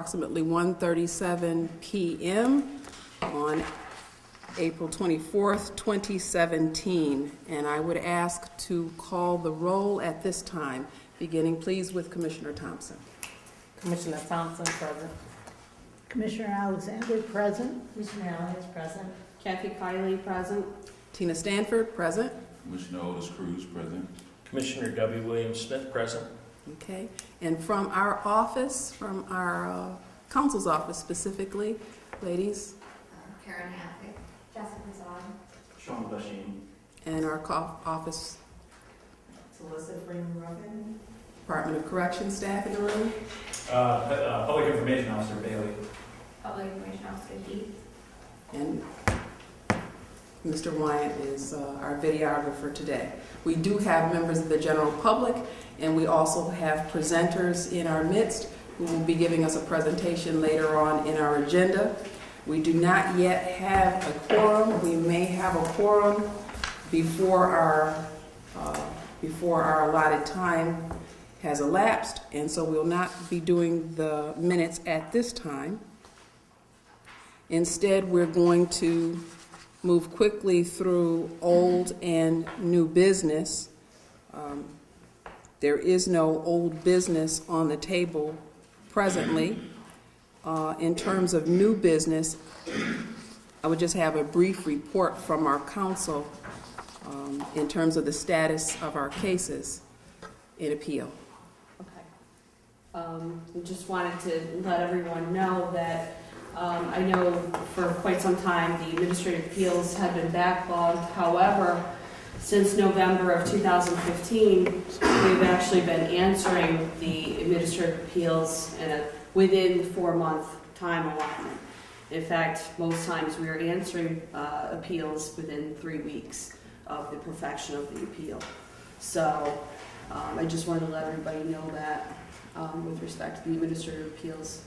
Approximately 1:37 p.m. on April 24th, 2017. And I would ask to call the roll at this time, beginning please with Commissioner Thompson. Commissioner Thompson, present. Commissioner Alexander, present. Commissioner Elliott, present. Kathy Kiley, present. Tina Stanford, present. Commissioner Otis Cruz, present. Commissioner W. William Smith, present. Okay. And from our office, from our counsel's office specifically, ladies. Karen Hathaway, Jessica Zahn, Sean Basheen, And our office. Alyssa Freeman-Ruffin. Department of Corrections staff in the room. Public Information Officer Bailey. Public Information Officer Heath, And Mr. Wyatt is our videographer today. We do have members of the general public, and we also have presenters in our midst who will be giving us a presentation later on in our agenda. We do not yet have a quorum. We may have a quorum before our allotted time has elapsed, and so we'll not be doing the minutes at this time. Instead, we're going to move quickly through old and new business. There is no old business on the table presently. In terms of new business, I would just have a brief report from our counsel in terms of the status of our cases in appeal. Okay. Just wanted to let everyone know that I know for quite some time the administrative appeals have been backlogged. However, since November of 2015, we've actually been answering the administrative appeals within 4-month time allotment. In fact, most times we are answering appeals within 3 weeks of the perfection of the appeal. So I just wanted to let everybody know that with respect to the administrative appeals.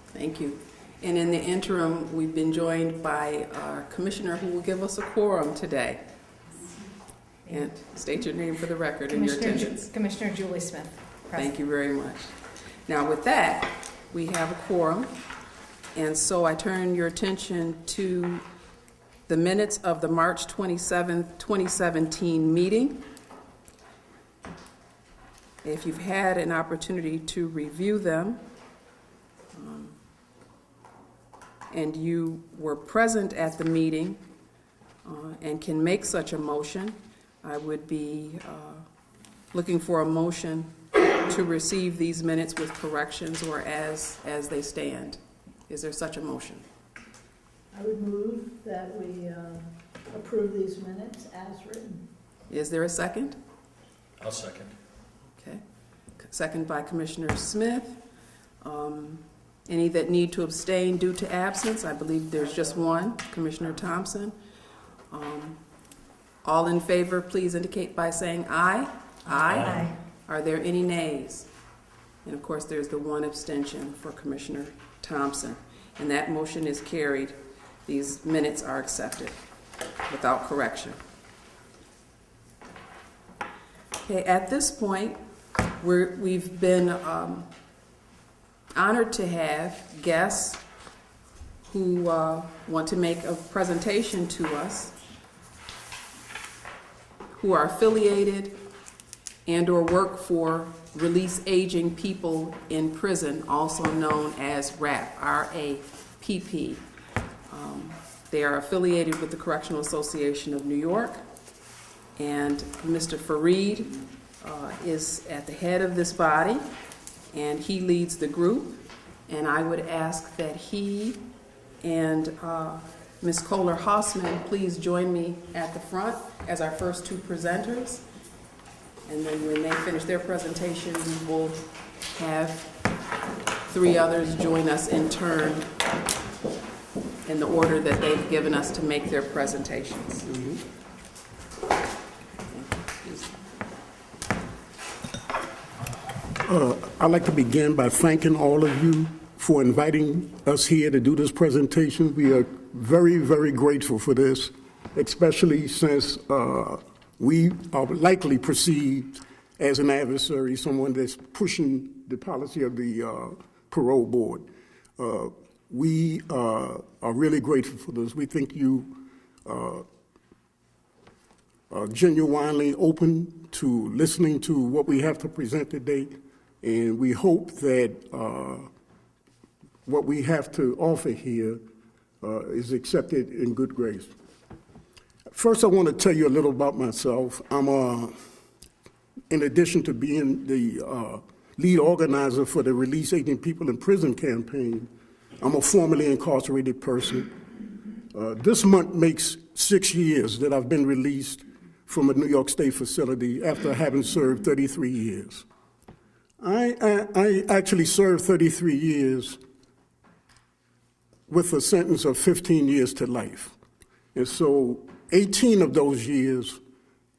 Thank you. And in the interim, we've been joined by our commissioner who will give us a quorum today. And state your name for the record and your attendance. Commissioner Julie Smith, present. Thank you very much. Now with that, we have a quorum. And so I turn your attention to the minutes of the March 27th, 2017 meeting. If you've had an opportunity to review them, and you were present at the meeting and can make such a motion, I would be looking for a motion to receive these minutes with corrections or as they stand. Is there such a motion? I would move that we approve these minutes as written. Is there a second? I'll second. Okay. Second by Commissioner Smith. Any that need to abstain due to absence? I believe there's just one, Commissioner Thompson. All in favor, please indicate by saying aye. Aye. Aye. Are there any nays? And of course, there's the one abstention for Commissioner Thompson. And that motion is carried. These minutes are accepted without correction. Okay, at this point, we've been honored to have guests who want to make a presentation to us, who are affiliated and or work for Release Aging People in Prison, also known as RAP, R-A-P-P. They are affiliated with the Correctional Association of New York, and Mr. Fareed is at the head of this body, and he leads the group. And I would ask that he and Ms. Kohler-Hausman please join me at the front as our first two presenters. And then when they finish their presentation, we will have 3 others join us in turn in the order that they've given us to make their presentations. I'd like to begin by thanking all of you for inviting us here to do this presentation. We are very, very grateful for this, especially since we are likely perceived as an adversary, someone that's pushing the policy of the parole board. we are really grateful for this. We think you are genuinely open to listening to what we have to present today, and we hope that what we have to offer here is accepted in good grace. First, I want to tell you a little about myself. I'm in addition to being the lead organizer for the Release Aging People in Prison campaign, I'm a formerly incarcerated person. This month makes 6 years that I've been released from a New York State facility after having served 33 years. I actually served 33 years with a sentence of 15 years to life. And so 18 of those years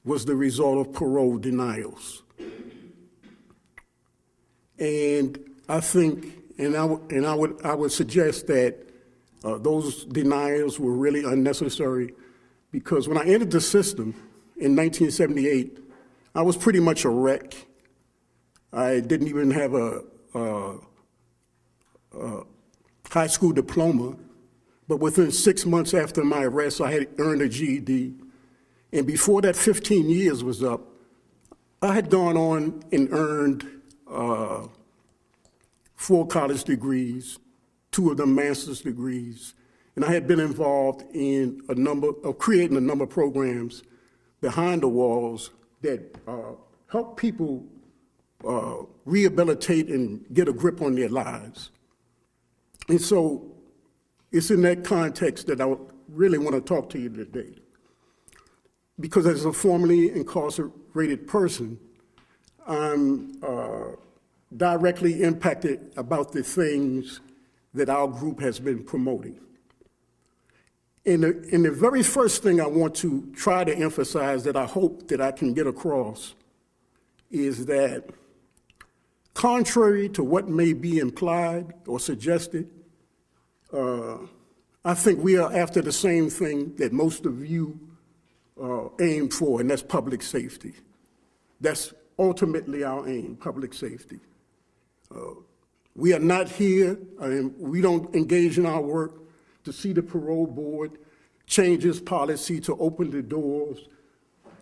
was the result of parole denials. And I think, and I would suggest that those denials were really unnecessary, because when I entered the system in 1978, I was pretty much a wreck. I didn't even have a high school diploma, but within 6 months after my arrest, I had earned a GED. And before that 15 years was up, I had gone on and earned 4 college degrees, 2 of them master's degrees, and I had been involved in creating a number of programs behind the walls that help people rehabilitate and get a grip on their lives. And so it's in that context that I really want to talk to you today. Because as a formerly incarcerated person, I'm directly impacted about the things that our group has been promoting. And the very first thing I want to try to emphasize that I hope that I can get across is that contrary to what may be implied or suggested, I think we are after the same thing that most of you aim for, and that's public safety. That's ultimately our aim, public safety. We are not here, and we don't engage in our work to see the parole board change its policy to open the doors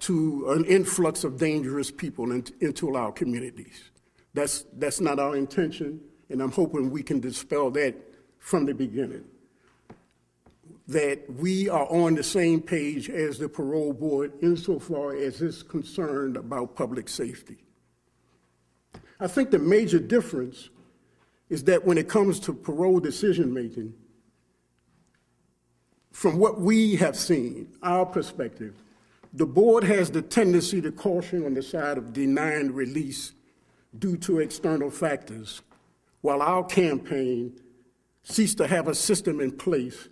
to an influx of dangerous people into our communities. That's not our intention, and I'm hoping we can dispel that from the beginning. That we are on the same page as the parole board insofar as it's concerned about public safety. I think the major difference is that when it comes to parole decision-making, from what we have seen, our perspective, the board has the tendency to caution on the side of denying release due to external factors, while our campaign seeks to have a system in place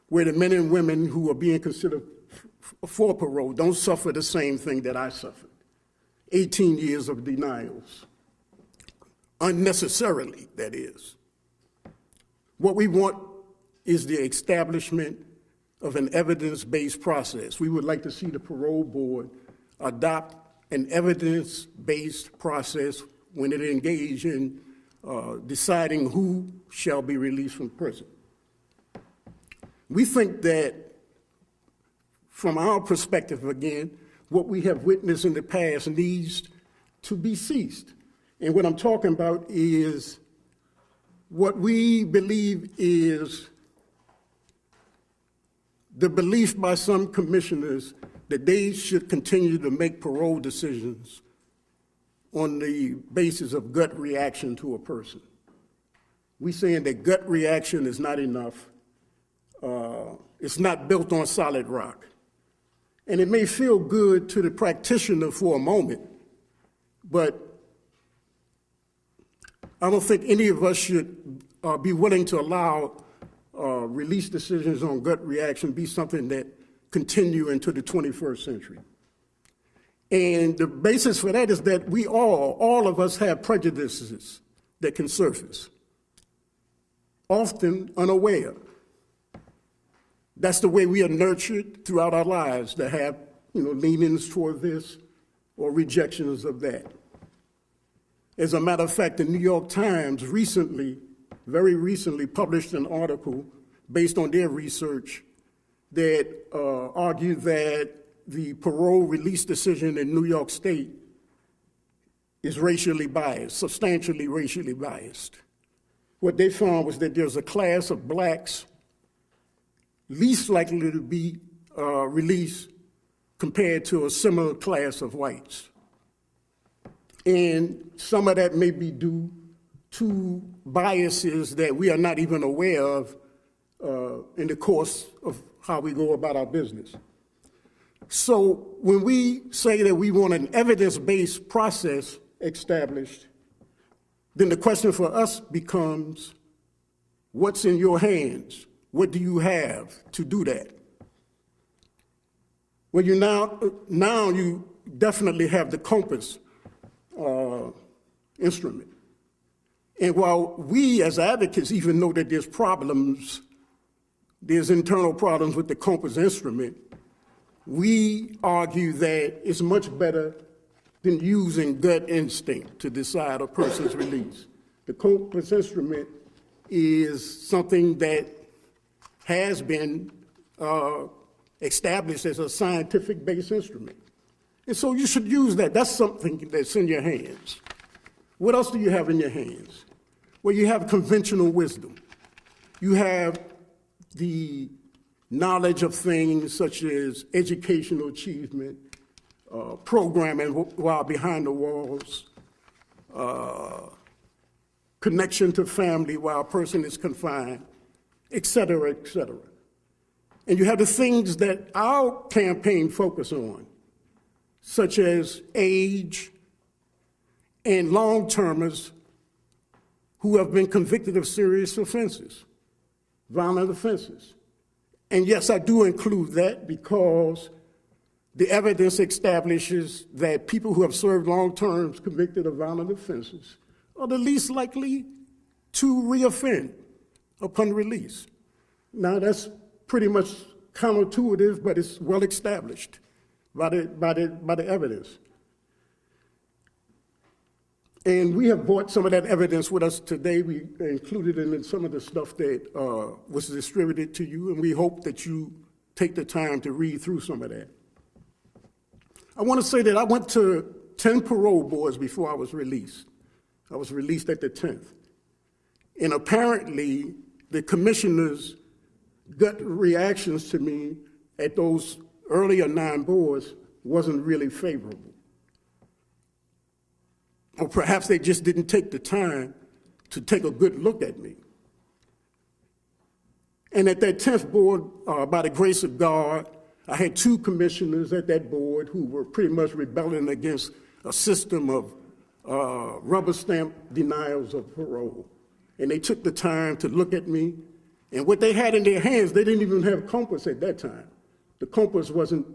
where the men and women who are being considered for parole don't suffer the same thing that I suffered. 18 years of denials. Unnecessarily, that is. What we want is the establishment of an evidence-based process. We would like to see the parole board adopt an evidence-based process when it engages in deciding who shall be released from prison. We think that, from our perspective again, what we have witnessed in the past needs to be ceased. And what I'm talking about is what we believe is the belief by some commissioners that they should continue to make parole decisions on the basis of gut reaction to a person. We're saying that gut reaction is not enough. It's not built on solid rock. And it may feel good to the practitioner for a moment, but I don't think any of us should be willing to allow release decisions on gut reaction be something that continue into the 21st century. And the basis for that is that we all of us have prejudices that can surface, often unaware. That's the way we are nurtured throughout our lives, to have, leanings toward this or rejections of that. As a matter of fact, the New York Times recently very recently published an article based on their research that argued that the parole release decision in New York State is racially biased, substantially racially biased. What they found was that there's a class of blacks least likely to be released compared to a similar class of whites. And some of that may be due to biases that we are not even aware of in the course of how we go about our business. So when we say that we want an evidence-based process established, then the question for us becomes, what's in your hands? What do you have to do that? Well, now you definitely have the compass instrument. And while we as advocates even know that there's problems, there's internal problems with the compass instrument, we argue that it's much better than using gut instinct to decide a person's release. The compass instrument is something that has been established as a scientific-based instrument. And so you should use that. That's something that's in your hands. What else do you have in your hands? Well, you have conventional wisdom. You have the knowledge of things such as educational achievement, programming while behind the walls, connection to family while a person is confined, et cetera, et cetera. And you have the things that our campaign focus on, such as age and long-termers who have been convicted of serious offenses, violent offenses. And yes, I do include that because the evidence establishes that people who have served long terms convicted of violent offenses are the least likely to reoffend upon release. Now, that's pretty much counterintuitive, but it's well established by the evidence. And we have brought some of that evidence with us today. We included it in some of the stuff that was distributed to you, and we hope that you take the time to read through some of that. I want to say that I went to 10 parole boards before I was released. I was released at the 10th. And apparently, the commissioner's gut reactions to me at those earlier 9 boards wasn't really favorable. Or perhaps they just didn't take the time to take a good look at me. And at that 10th board, by the grace of God, I had 2 commissioners at that board who were pretty much rebelling against a system of rubber stamp denials of parole. And they took the time to look at me. And what they had in their hands, they didn't even have a compass at that time. The compass wasn't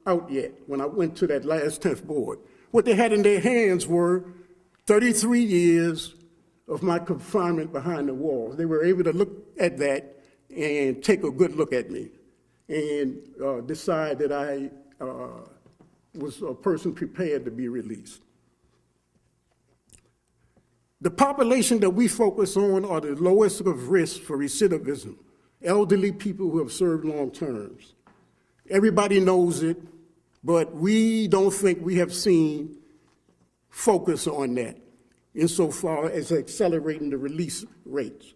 out yet when I went to that last 10th board. What they had in their hands were 33 years of my confinement behind the walls. They were able to look at that and take a good look at me and decide that I was a person prepared to be released. The population that we focus on are the lowest of risk for recidivism, elderly people who have served long terms. Everybody knows it, but we don't think we have seen focus on that insofar as accelerating the release rates.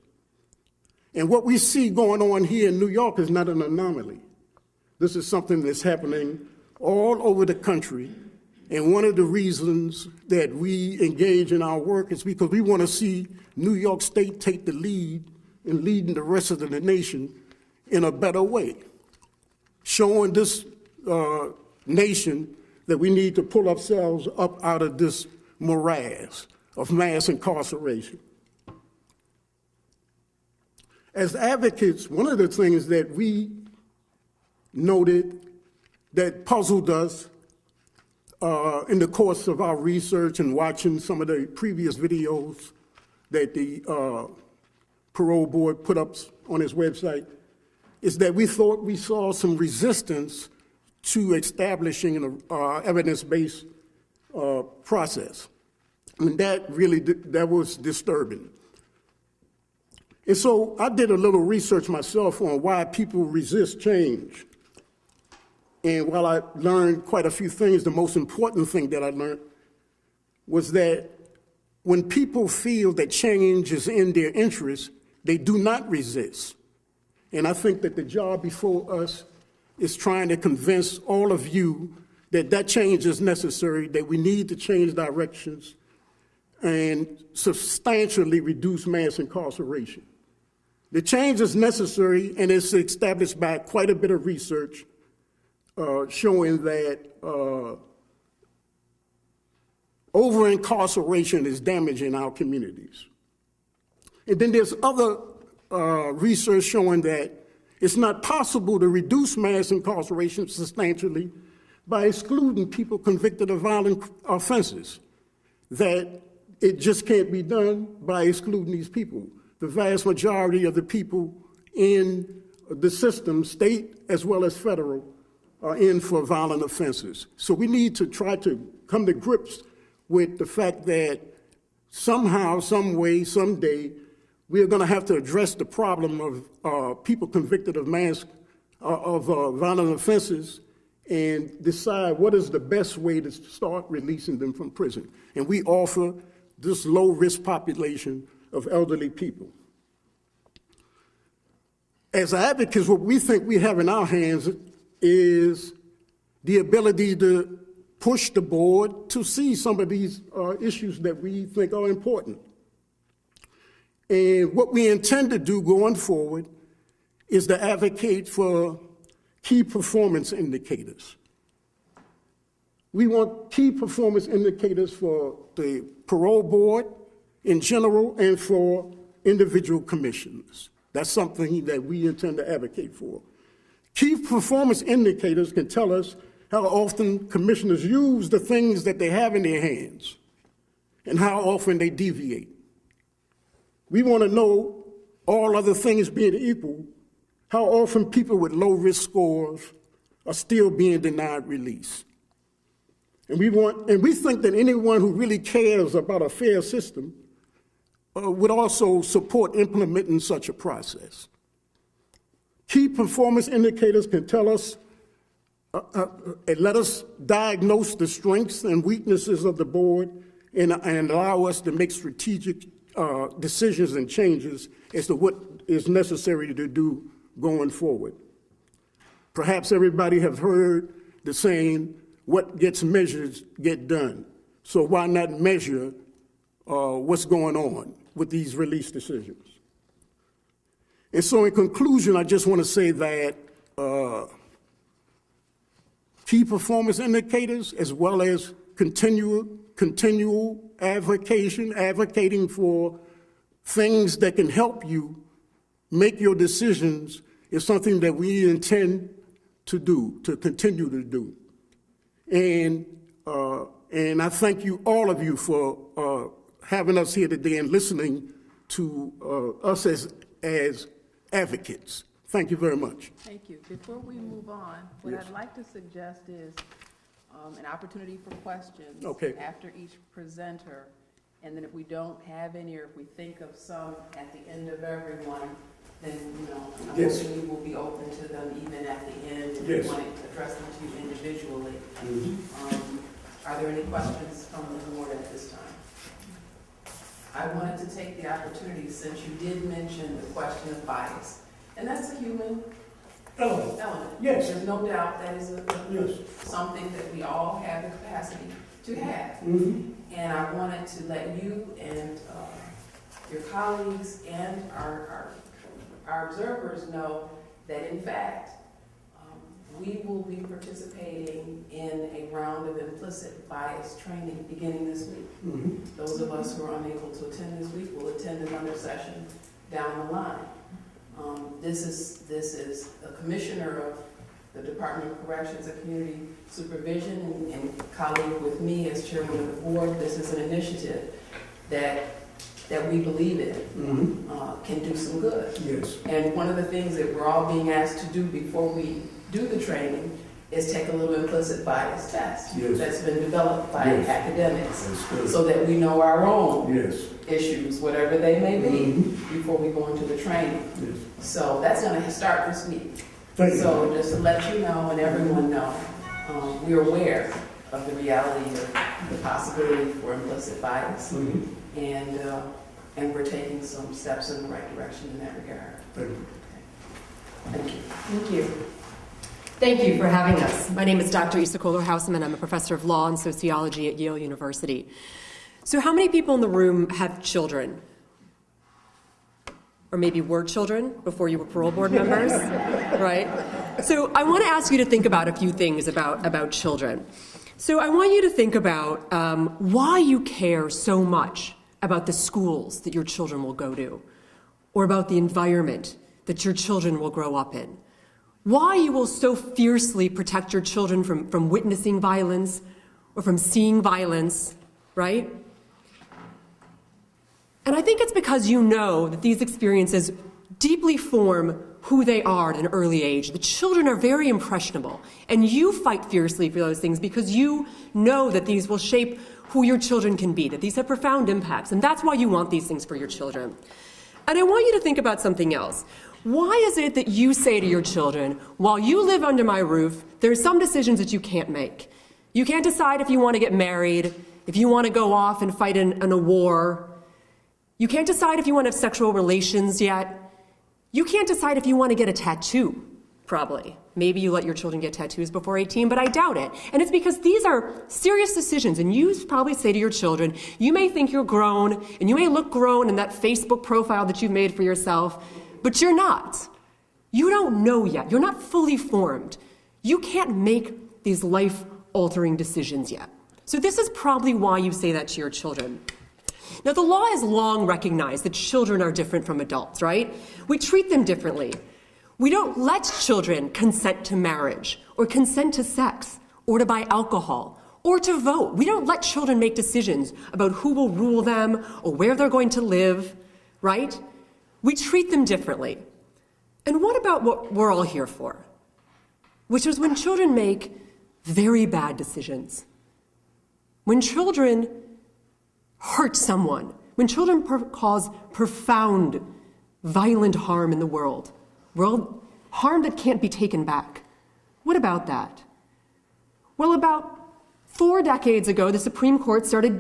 And what we see going on here in New York is not an anomaly. This is something that's happening all over the country. And one of the reasons that we engage in our work is because we want to see New York State take the lead in leading the rest of the nation in a better way, showing this nation that we need to pull ourselves up out of this morass of mass incarceration. As advocates, one of the things that we noted that puzzled us in the course of our research and watching some of the previous videos that the parole board put up on its website is that we thought we saw some resistance to establishing an evidence-based process. And that was disturbing. And so I did a little research myself on why people resist change. And while I learned quite a few things, the most important thing that I learned was that when people feel that change is in their interest, they do not resist. And I think that the job before us is trying to convince all of you that that change is necessary, that we need to change directions and substantially reduce mass incarceration. The change is necessary, and it's established by quite a bit of research showing that over-incarceration is damaging our communities. And then there's other research showing that it's not possible to reduce mass incarceration substantially by excluding people convicted of violent offenses, that it just can't be done by excluding these people. The vast majority of the people in the system, state as well as federal, are in for violent offenses. So we need to try to come to grips with the fact that somehow, some way, someday, we're going to have to address the problem of people convicted of violent offenses and decide what is the best way to start releasing them from prison. And we offer this low-risk population of elderly people. As advocates, what we think we have in our hands is the ability to push the board to see some of these issues that we think are important. And what we intend to do going forward is to advocate for key performance indicators. We want key performance indicators for the parole board in general and for individual commissioners. That's something that we intend to advocate for. Key performance indicators can tell us how often commissioners use the things that they have in their hands and how often they deviate. We want to know, all other things being equal, how often people with low-risk scores are still being denied release. And we think that anyone who really cares about a fair system would also support implementing such a process. Key performance indicators can tell us and let us diagnose the strengths and weaknesses of the board and allow us to make strategic decisions and changes as to what is necessary to do going forward. Perhaps everybody have heard the saying, what gets measured get done. So why not measure what's going on with these release decisions? And so in conclusion, I just want to say that key performance indicators as well as continual advocating for things that can help you make your decisions is something that we intend to do, to continue to do. And I thank you, all of you, for having us here today and listening to us as advocates. Thank you very much. Thank you. Before we move on, what Yes. I'd like to suggest is an opportunity for questions after each presenter. And then if we don't have any, or if we think of some at the end of everyone, then, I'm hoping we will be open to them even at the end if we want to address them to you individually. Are there any questions from the board at this time? I wanted to take the opportunity, since you did mention the question of bias, and that's a human element. Yes. There's no doubt that is something that we all have the capacity to have. And I wanted to let you and your colleagues and our observers know that, in fact, we will be participating in a round of implicit bias training beginning this week. Those of us who are unable to attend this week will attend another session down the line. This is a commissioner of the Department of Corrections and Community Supervision and colleague with me as chairman of the board. This is an initiative that we believe in can do some good. Yes. And one of the things that we're all being asked to do before we do the training is take a little implicit bias test Yes. that's been developed by Yes. academics That's good. so that we know our own Yes. issues, whatever they may be, Mhm. before we go into the training. Yes. So that's going to start this week. Thank you. So just to let you know and everyone know, we're aware of the reality of the possibility for implicit bias, Mhm. and we're taking some steps in the right direction in that regard. Thank you. Thank you. Thank you. Thank you for having us. My name is Dr. Isa Kohler-Hausman. I'm a professor of law and sociology at Yale University. So how many people in the room have children? Or maybe were children before you were parole board members, right? So I want to ask you to think about a few things about children. So I want you to think about why you care so much about the schools that your children will go to, or about the environment that your children will grow up in. Why you will so fiercely protect your children from witnessing violence or from seeing violence, right? And I think it's because you know that these experiences deeply form who they are at an early age. The children are very impressionable, and you fight fiercely for those things because you know that these will shape who your children can be, that these have profound impacts, and that's why you want these things for your children. And I want you to think about something else. Why is it that you say to your children, while you live under my roof, there are some decisions that you can't make? You can't decide if you want to get married, if you want to go off and fight in a war. You can't decide if you want to have sexual relations yet. You can't decide if you want to get a tattoo, probably. Maybe you let your children get tattoos before 18, but I doubt it. And it's because these are serious decisions, and you probably say to your children, you may think you're grown, and you may look grown in that Facebook profile that you've made for yourself, but you're not. You don't know yet. You're not fully formed. You can't make these life-altering decisions yet. So this is probably why you say that to your children. Now, the law has long recognized that children are different from adults, right? We treat them differently. We don't let children consent to marriage or consent to sex or to buy alcohol or to vote. We don't let children make decisions about who will rule them or where they're going to live, right? We treat them differently. And what about what we're all here for? Which is when children make very bad decisions. When children hurt someone. When children cause profound, violent harm in the world, harm that can't be taken back. What about that? Well, about 4 decades ago, the Supreme Court started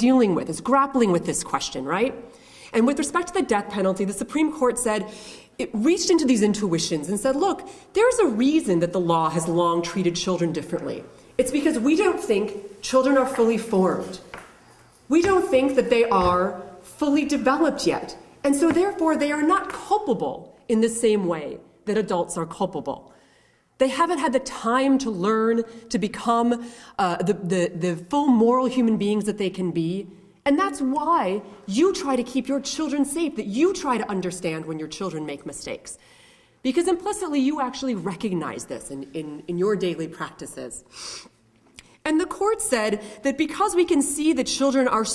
grappling with this question, right? And with respect to the death penalty, the Supreme Court said, it reached into these intuitions and said, look, there's a reason that the law has long treated children differently. It's because we don't think children are fully formed. We don't think that they are fully developed yet. And so therefore, they are not culpable in the same way that adults are culpable. They haven't had the time to learn to become the full moral human beings that they can be. And that's why you try to keep your children safe, that you try to understand when your children make mistakes. Because implicitly, you actually recognize this in your daily practices. And the court said that because we can see that children are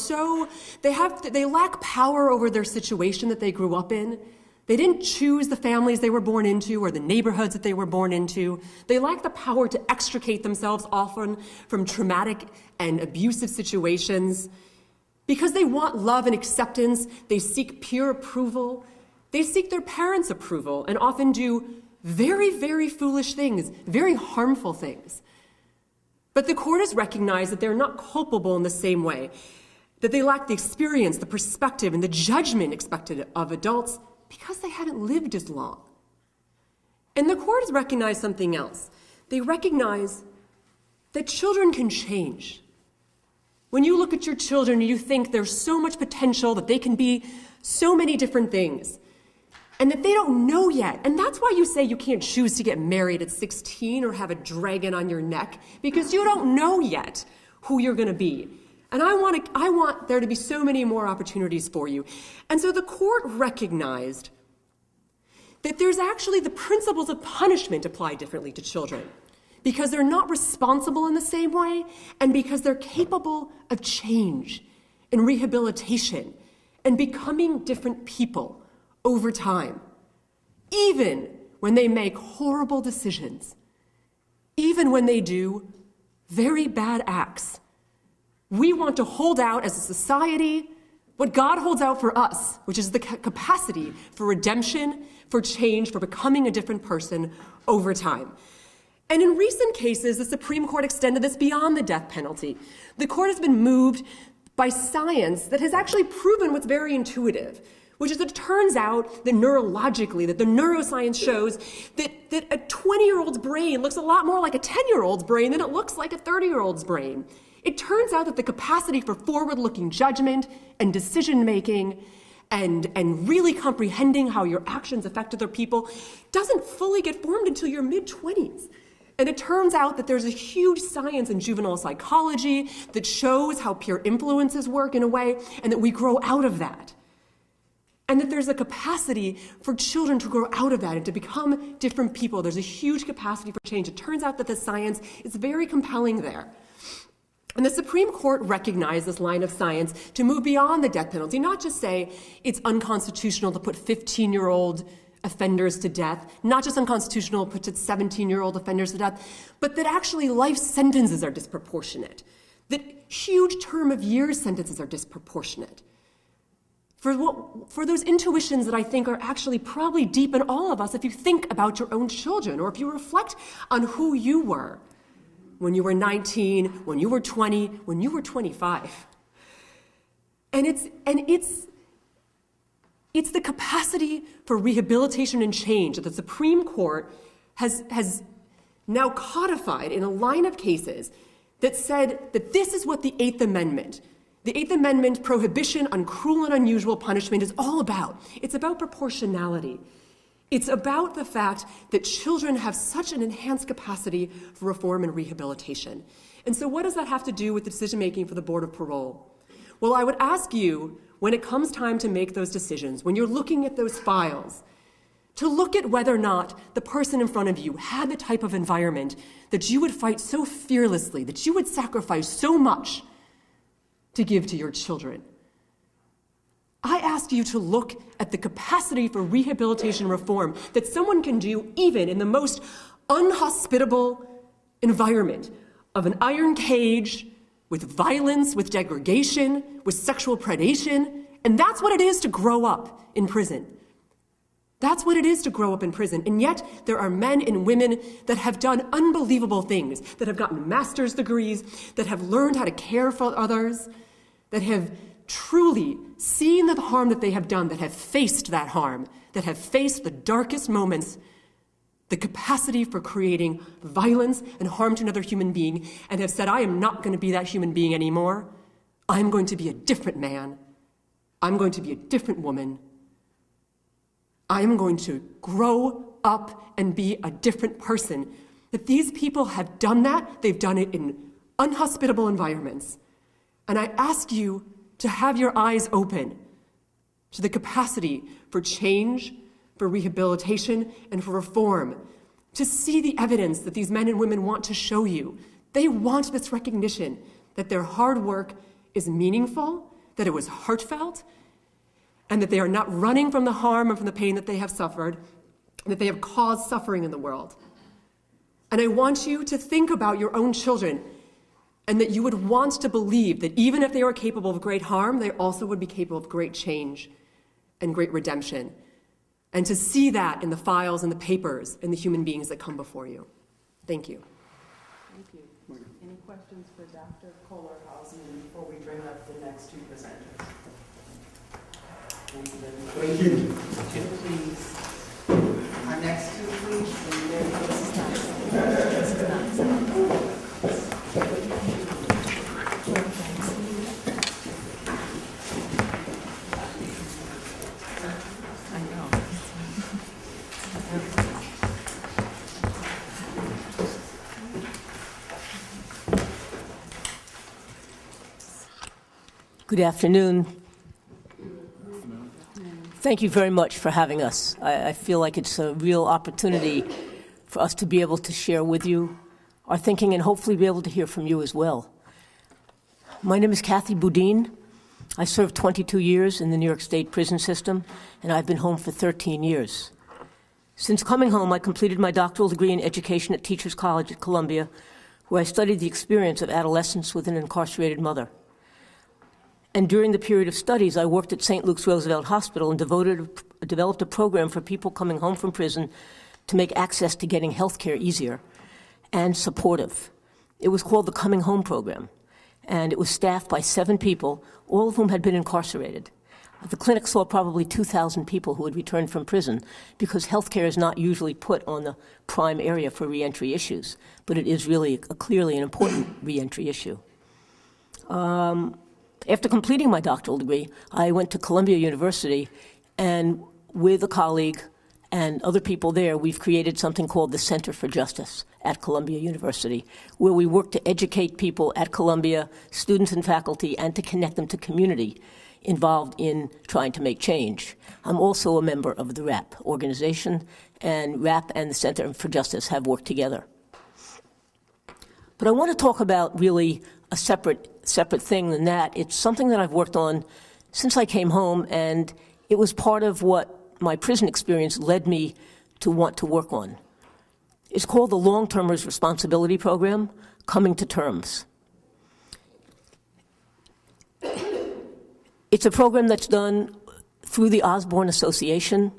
they lack power over their situation that they grew up in. They didn't choose the families they were born into or the neighborhoods that they were born into. They lack the power to extricate themselves often from traumatic and abusive situations. Because they want love and acceptance, they seek peer approval. They seek their parents' approval and often do very, very foolish things, very harmful things. But the court has recognized that they're not culpable in the same way, that they lack the experience, the perspective, and the judgment expected of adults because they haven't lived as long. And the court has recognized something else. They recognize that children can change. When you look at your children, you think there's so much potential, that they can be so many different things, and that they don't know yet. And that's why you say you can't choose to get married at 16 or have a dragon on your neck, because you don't know yet who you're going to be. And I want there to be so many more opportunities for you. And so the court recognized that there's actually the principles of punishment apply differently to children, because they're not responsible in the same way, and because they're capable of change and rehabilitation and becoming different people over time, even when they make horrible decisions, even when they do very bad acts. We want to hold out as a society what God holds out for us, which is the capacity for redemption, for change, for becoming a different person over time. And in recent cases, the Supreme Court extended this beyond the death penalty. The court has been moved by science that has actually proven what's very intuitive, which is that it turns out that neurologically, that the neuroscience shows that a 20-year-old's brain looks a lot more like a 10-year-old's brain than it looks like a 30-year-old's brain. It turns out that the capacity for forward-looking judgment and decision-making and really comprehending how your actions affect other people doesn't fully get formed until your mid-20s. And it turns out that there's a huge science in juvenile psychology that shows how peer influences work in a way, and that we grow out of that. And that there's a capacity for children to grow out of that and to become different people. There's a huge capacity for change. It turns out that the science is very compelling there. And the Supreme Court recognized this line of science to move beyond the death penalty, not just say it's unconstitutional to put 15-year-old offenders to death, not just unconstitutional to put 17-year-old offenders to death, but that actually life sentences are disproportionate, that huge term of years sentences are disproportionate. For those intuitions that I think are actually probably deep in all of us if you think about your own children, or if you reflect on who you were when you were 19, when you were 20, when you were 25. And it's the capacity for rehabilitation and change that the Supreme Court has now codified in a line of cases that said that this is what the Eighth Amendment, prohibition on cruel and unusual punishment, is all about. It's about proportionality. It's about the fact that children have such an enhanced capacity for reform and rehabilitation. And so what does that have to do with the decision-making for the Board of Parole? Well, I would ask you, when it comes time to make those decisions, when you're looking at those files, to look at whether or not the person in front of you had the type of environment that you would fight so fearlessly, that you would sacrifice so much to give to your children. I ask you to look at the capacity for rehabilitation reform that someone can do even in the most unhospitable environment of an iron cage, with violence, with degradation, with sexual predation. And that's what it is to grow up in prison. That's what it is to grow up in prison. And yet there are men and women that have done unbelievable things, that have gotten master's degrees, that have learned how to care for others, that have truly seen the harm that they have done, that have faced that harm, that have faced the darkest moments, the capacity for creating violence and harm to another human being, and have said, I am not going to be that human being anymore. I'm going to be a different man. I'm going to be a different woman. I am going to grow up and be a different person. That these people have done that. They've done it in unhospitable environments. And I ask you to have your eyes open to the capacity for change, for rehabilitation, and for reform, to see the evidence that these men and women want to show you. They want this recognition that their hard work is meaningful, that it was heartfelt, and that they are not running from the harm and from the pain that they have suffered, and that they have caused suffering in the world. And I want you to think about your own children, and that you would want to believe that even if they were capable of great harm, they also would be capable of great change and great redemption. And to see that in the files and the papers and the human beings that come before you. Thank you. Thank you. Any questions for Dr. Kohlerhausen before we bring up the next two presenters? Thank you. Please. Our next two, please. This is not. Good afternoon. Thank you very much for having us. I feel like it's a real opportunity for us to be able to share with you our thinking and hopefully be able to hear from you as well. My name is Kathy Boudin. I served 22 years in the New York State prison system, and I've been home for 13 years. Since coming home, I completed my doctoral degree in education at Teachers College at Columbia, where I studied the experience of adolescence with an incarcerated mother. And during the period of studies, I worked at St. Luke's Roosevelt Hospital and developed a program for people coming home from prison to make access to getting health care easier and supportive. It was called the Coming Home Program, and it was staffed by 7 people, all of whom had been incarcerated. The clinic saw probably 2,000 people who had returned from prison because health care is not usually put on the prime area for reentry issues, but it is really clearly an important reentry issue. After completing my doctoral degree, I went to Columbia University, and with a colleague and other people there, we've created something called the Center for Justice at Columbia University, where we work to educate people at Columbia, students and faculty, and to connect them to community involved in trying to make change. I'm also a member of the RAP organization, and RAP and the Center for Justice have worked together. But I want to talk about really a separate thing than that. It's something that I've worked on since I came home, and it was part of what my prison experience led me to want to work on. It's called the Long-Termers Responsibility Program, Coming to Terms. It's a program that's done through the Osborne Association,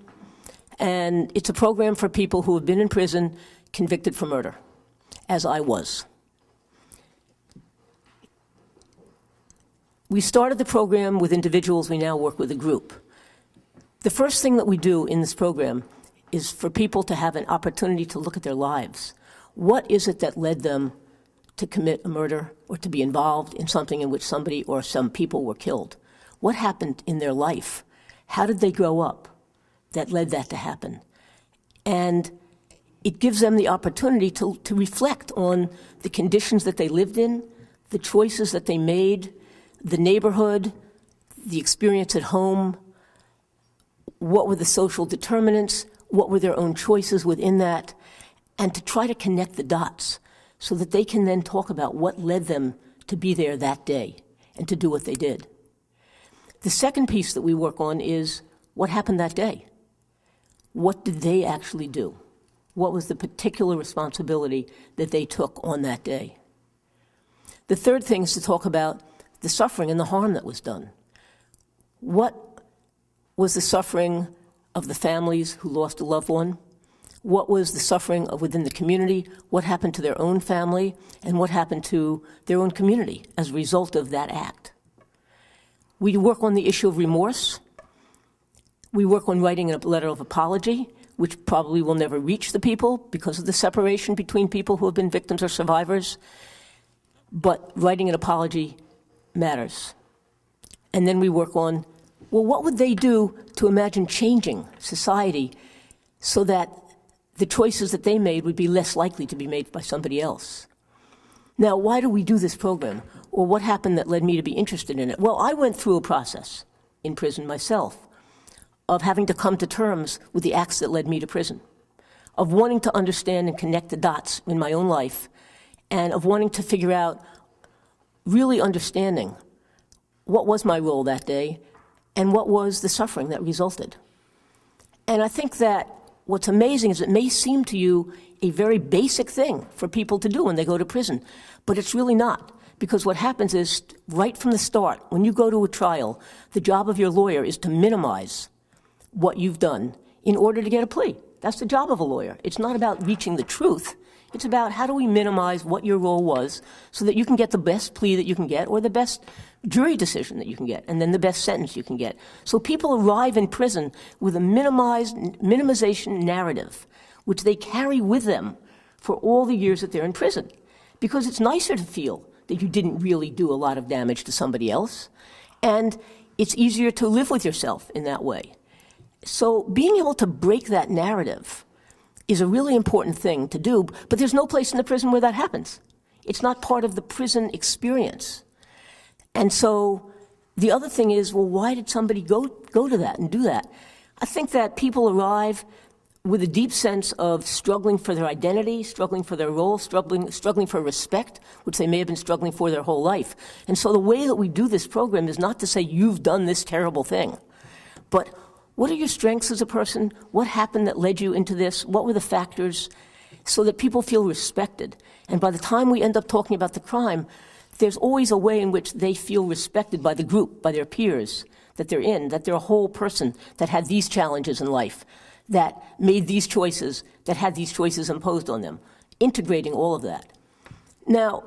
and it's a program for people who have been in prison convicted for murder, as I was. We started the program with individuals. We now work with a group. The first thing that we do in this program is for people to have an opportunity to look at their lives. What is it that led them to commit a murder or to be involved in something in which somebody or some people were killed? What happened in their life? How did they grow up that led that to happen? And it gives them the opportunity to reflect on the conditions that they lived in, the choices that they made, the neighborhood, the experience at home, what were the social determinants, what were their own choices within that, and to try to connect the dots so that they can then talk about what led them to be there that day and to do what they did. The second piece that we work on is what happened that day. What did they actually do? What was the particular responsibility that they took on that day? The third thing is to talk about the suffering and the harm that was done. What was the suffering of the families who lost a loved one? What was the suffering of within the community? What happened to their own family? And what happened to their own community as a result of that act? We work on the issue of remorse. We work on writing a letter of apology, which probably will never reach the people because of the separation between people who have been victims or survivors. But writing an apology matters. And then we work on, well, what would they do to imagine changing society so that the choices that they made would be less likely to be made by somebody else? Now, why do we do this program? Or what happened that led me to be interested in it? Well, I went through a process in prison myself of having to come to terms with the acts that led me to prison, of wanting to understand and connect the dots in my own life, and of wanting to figure out, really understanding what was my role that day and what was the suffering that resulted. And I think that what's amazing is it may seem to you a very basic thing for people to do when they go to prison, but it's really not. Because what happens is, right from the start, when you go to a trial, the job of your lawyer is to minimize what you've done in order to get a plea. That's the job of a lawyer. It's not about reaching the truth. It's about how do we minimize what your role was so that you can get the best plea that you can get or the best jury decision that you can get and then the best sentence you can get. So people arrive in prison with a minimization narrative, which they carry with them for all the years that they're in prison. Because it's nicer to feel that you didn't really do a lot of damage to somebody else, and it's easier to live with yourself in that way. So being able to break that narrative is a really important thing to do, but there's no place in the prison where that happens. It's not part of the prison experience. And so the other thing is, well, why did somebody go to that and do that? I think that people arrive with a deep sense of struggling for their identity, struggling for their role, struggling for respect, which they may have been struggling for their whole life. And so the way that we do this program is not to say, you've done this terrible thing, but What are your strengths as a person? What happened that led you into this? What were the factors? So that people feel respected. And by the time we end up talking about the crime, there's always a way in which they feel respected by the group, by their peers that they're in, that they're a whole person that had these challenges in life, that made these choices, that had these choices imposed on them, integrating all of that. Now,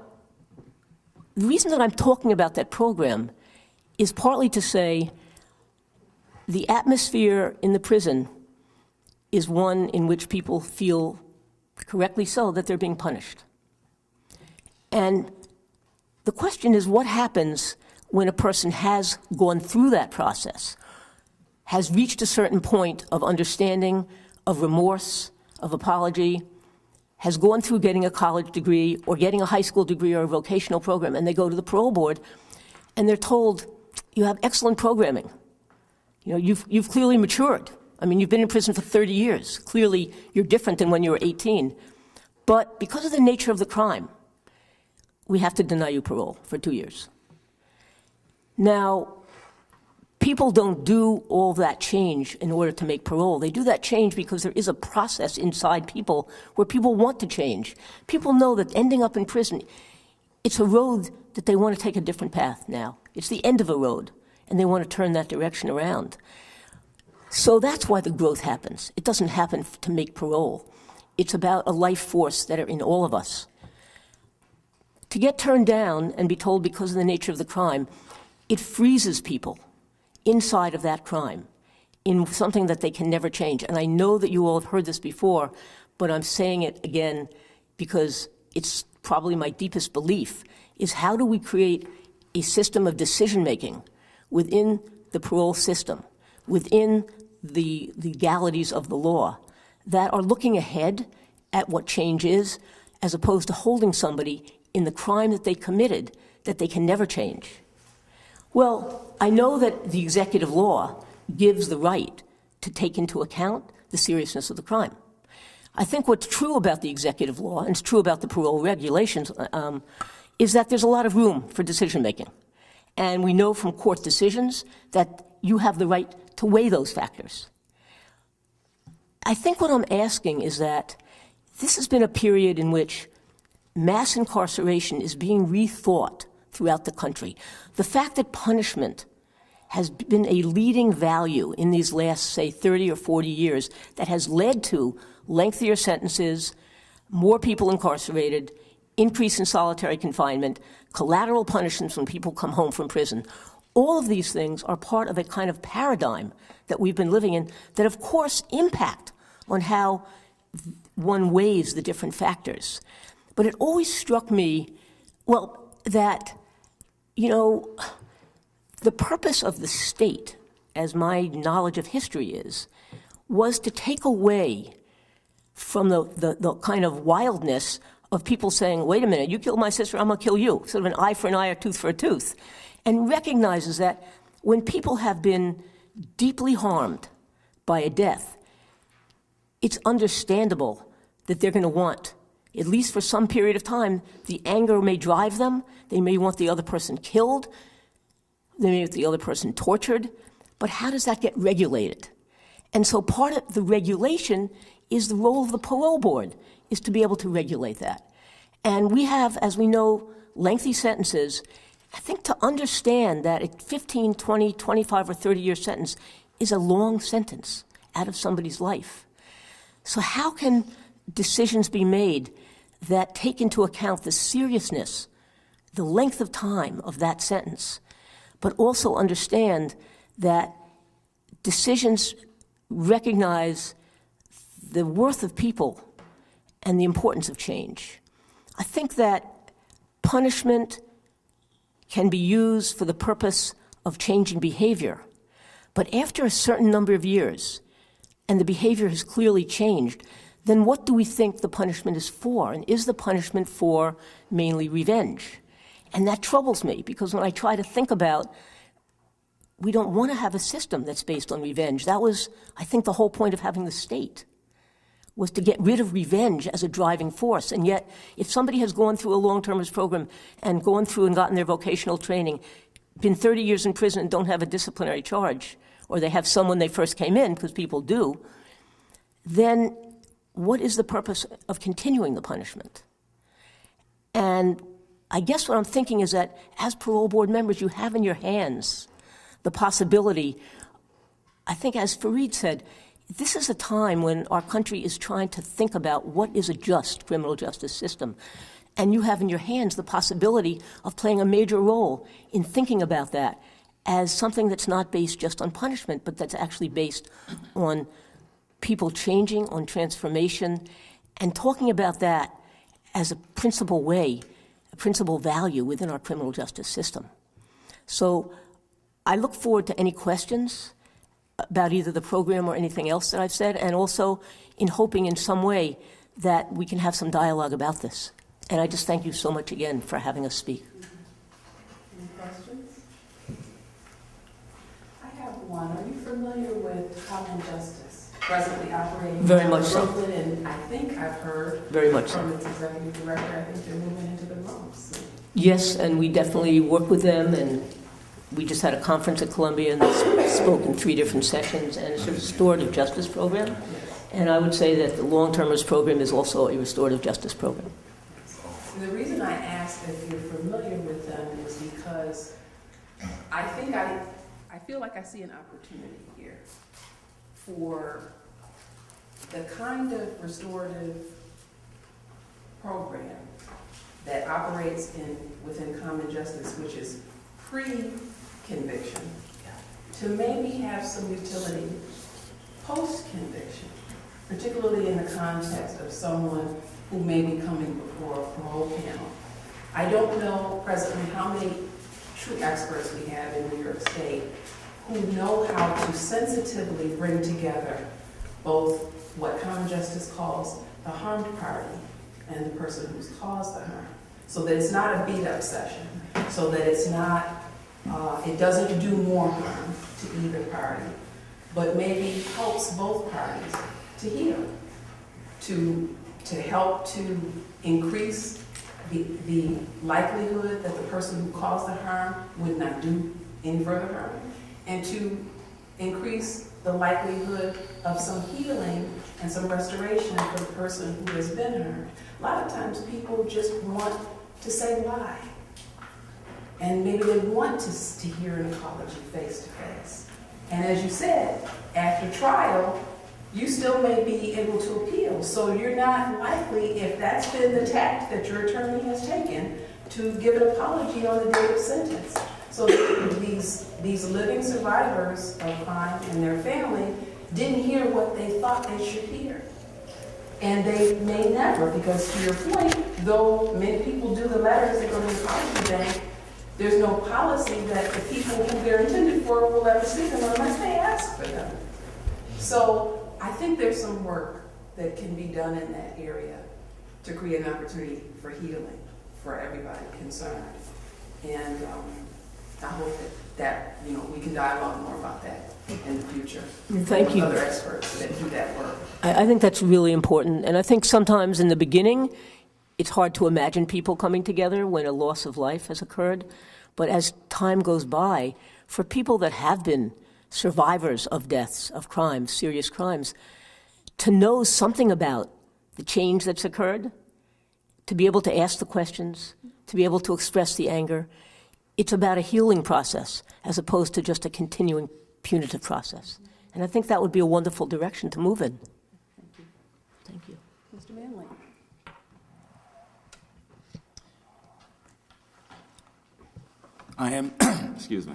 the reason that I'm talking about that program is partly to say the atmosphere in the prison is one in which people feel, correctly so, that they're being punished. And the question is, what happens when a person has gone through that process, has reached a certain point of understanding, of remorse, of apology, has gone through getting a college degree or getting a high school degree or a vocational program, and they go to the parole board and they're told, you have excellent programming. You know, you've clearly matured. I mean, you've been in prison for 30 years. Clearly, you're different than when you were 18. But because of the nature of the crime, we have to deny you parole for 2 years. Now, people don't do all that change in order to make parole. They do that change because there is a process inside people where people want to change. People know that ending up in prison, it's a road that they want to take a different path now. It's the end of a road, and they want to turn that direction around. So that's why the growth happens. It doesn't happen to make parole. It's about a life force that are in all of us. To get turned down and be told because of the nature of the crime, it freezes people inside of that crime in something that they can never change. And I know that you all have heard this before, but I'm saying it again because it's probably my deepest belief, is how do we create a system of decision-making within the parole system, within the legalities of the law, that are looking ahead at what change is, as opposed to holding somebody in the crime that they committed that they can never change. Well, I know that the executive law gives the right to take into account the seriousness of the crime. I think what's true about the executive law, and it's true about the parole regulations, is that there's a lot of room for decision-making. And we know from court decisions that you have the right to weigh those factors. I think what I'm asking is that this has been a period in which mass incarceration is being rethought throughout the country. The fact that punishment has been a leading value in these last, say, 30 or 40 years that has led to lengthier sentences, more people incarcerated, increase in solitary confinement, collateral punishments when people come home from prison. All of these things are part of a kind of paradigm that we've been living in that, of course, impact on how one weighs the different factors. But it always struck me, well, that, you know, the purpose of the state, as my knowledge of history is, was to take away from the kind of wildness of people saying, wait a minute, you killed my sister, I'm going to kill you. Sort of an eye for an eye, a tooth for a tooth. And recognizes that when people have been deeply harmed by a death, it's understandable that they're going to want, at least for some period of time, the anger may drive them. They may want the other person killed. They may want the other person tortured. But how does that get regulated? And so part of the regulation is the role of the parole board, is to be able to regulate that. And we have, as we know, lengthy sentences. I think to understand that a 15, 20, 25, or 30-year sentence is a long sentence out of somebody's life. So how can decisions be made that take into account the seriousness, the length of time of that sentence, but also understand that decisions recognize the worth of people and the importance of change? I think that punishment can be used for the purpose of changing behavior, but after a certain number of years, and the behavior has clearly changed, then what do we think the punishment is for? And is the punishment for mainly revenge? And that troubles me, because when I try to think about, we don't want to have a system that's based on revenge. That was, I think, the whole point of having the state, was to get rid of revenge as a driving force. And yet, if somebody has gone through a long-termist program and gone through and gotten their vocational training, been 30 years in prison and don't have a disciplinary charge, or they have some when they first came in, because people do, then what is the purpose of continuing the punishment? And I guess what I'm thinking is that as parole board members, you have in your hands the possibility, I think as Fareed said, this is a time when our country is trying to think about what is a just criminal justice system. And you have in your hands the possibility of playing a major role in thinking about that as something that's not based just on punishment, but that's actually based on people changing, on transformation, and talking about that as a principal way, a principal value within our criminal justice system. So I look forward to any questions about either the program or anything else that I've said, and also in hoping in some way that we can have some dialogue about this. And I just thank you so much again for having us speak. Any questions? I have one. Are you familiar with Common Justice, presently operating Very in much so. Brooklyn? And I think I've heard Very much so. from its executive director, I think they're moving into the Bronx. Yes, and we definitely work with them, and we just had a conference at Columbia and they spoke in 3 different sessions, and it's a restorative justice program. And I would say that the long-termers program is also a restorative justice program. The reason I ask if you're familiar with them is because I think I feel like I see an opportunity here for the kind of restorative program that operates within Common Justice, which is pre-conviction, to maybe have some utility post-conviction, particularly in the context of someone who may be coming before a parole panel. I don't know presently how many true experts we have in New York State who know how to sensitively bring together both what Common Justice calls the harmed party and the person who's caused the harm, so that it's not a beat-up session, so that it's not, it doesn't do more harm to either party, but maybe helps both parties to heal, to help to increase the likelihood that the person who caused the harm would not do any further harm, and to increase the likelihood of some healing and some restoration for the person who has been harmed. A lot of times people just want to say why. And maybe they want to hear an apology face to face. And as you said, after trial, you still may be able to appeal. So you're not likely, if that's been the tact that your attorney has taken, to give an apology on the date of sentence. So these living survivors of crime and their family didn't hear what they thought they should hear. And they may never, because to your point, though many people do the letters that go to the apology bank, there's no policy that the people who they're intended for will ever see them unless they ask for them. So I think there's some work that can be done in that area to create an opportunity for healing for everybody concerned. And I hope that we can dialogue more about that in the future. Thank you. Other experts that do that work. I think that's really important. And I think sometimes in the beginning, it's hard to imagine people coming together when a loss of life has occurred. But as time goes by, for people that have been survivors of deaths, of crimes, serious crimes, to know something about the change that's occurred, to be able to ask the questions, to be able to express the anger, it's about a healing process as opposed to just a continuing punitive process. And I think that would be a wonderful direction to move in. Thank you. Mr. Manley. I am, excuse me,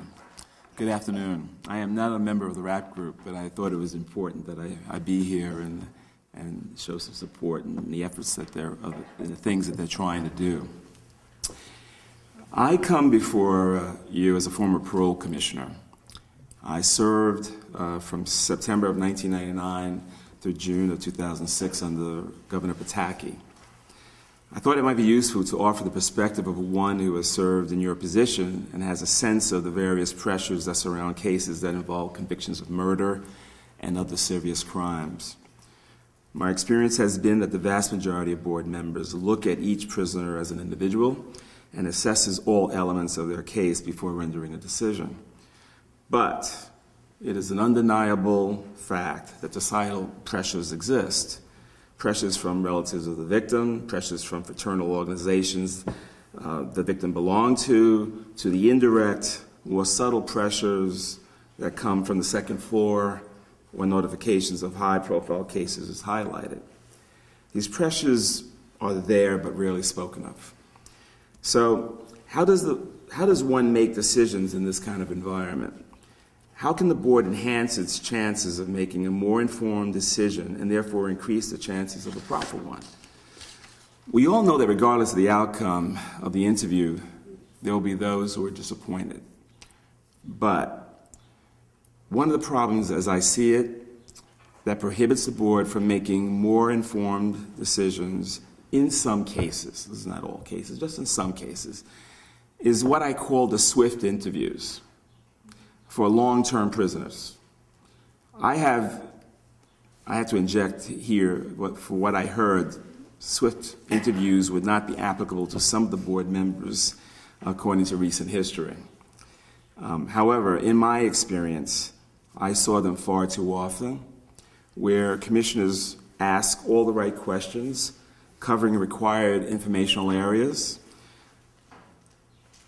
good afternoon. I am not a member of the RAP group, but I thought it was important that I be here and show some support in the efforts that in the things that they're trying to do. I come before you as a former parole commissioner. I served from September of 1999 through June of 2006 under Governor Pataki. I thought it might be useful to offer the perspective of one who has served in your position and has a sense of the various pressures that surround cases that involve convictions of murder and other serious crimes. My experience has been that the vast majority of board members look at each prisoner as an individual and assesses all elements of their case before rendering a decision. But It is an undeniable fact that societal pressures exist. Pressures from relatives of the victim, pressures from fraternal organizations the victim belonged to the indirect, more subtle pressures that come from the second floor when notifications of high-profile cases is highlighted. These pressures are there but rarely spoken of. So how does one make decisions in this kind of environment? How can the board enhance its chances of making a more informed decision and therefore increase the chances of a proper one? We all know that regardless of the outcome of the interview, there will be those who are disappointed. But one of the problems, as I see it, that prohibits the board from making more informed decisions in some cases, this is not all cases, just in some cases, is what I call the swift interviews for long-term prisoners. I have to inject here, for what I heard, swift interviews would not be applicable to some of the board members according to recent history. However, in my experience, I saw them far too often, where commissioners ask all the right questions, covering required informational areas.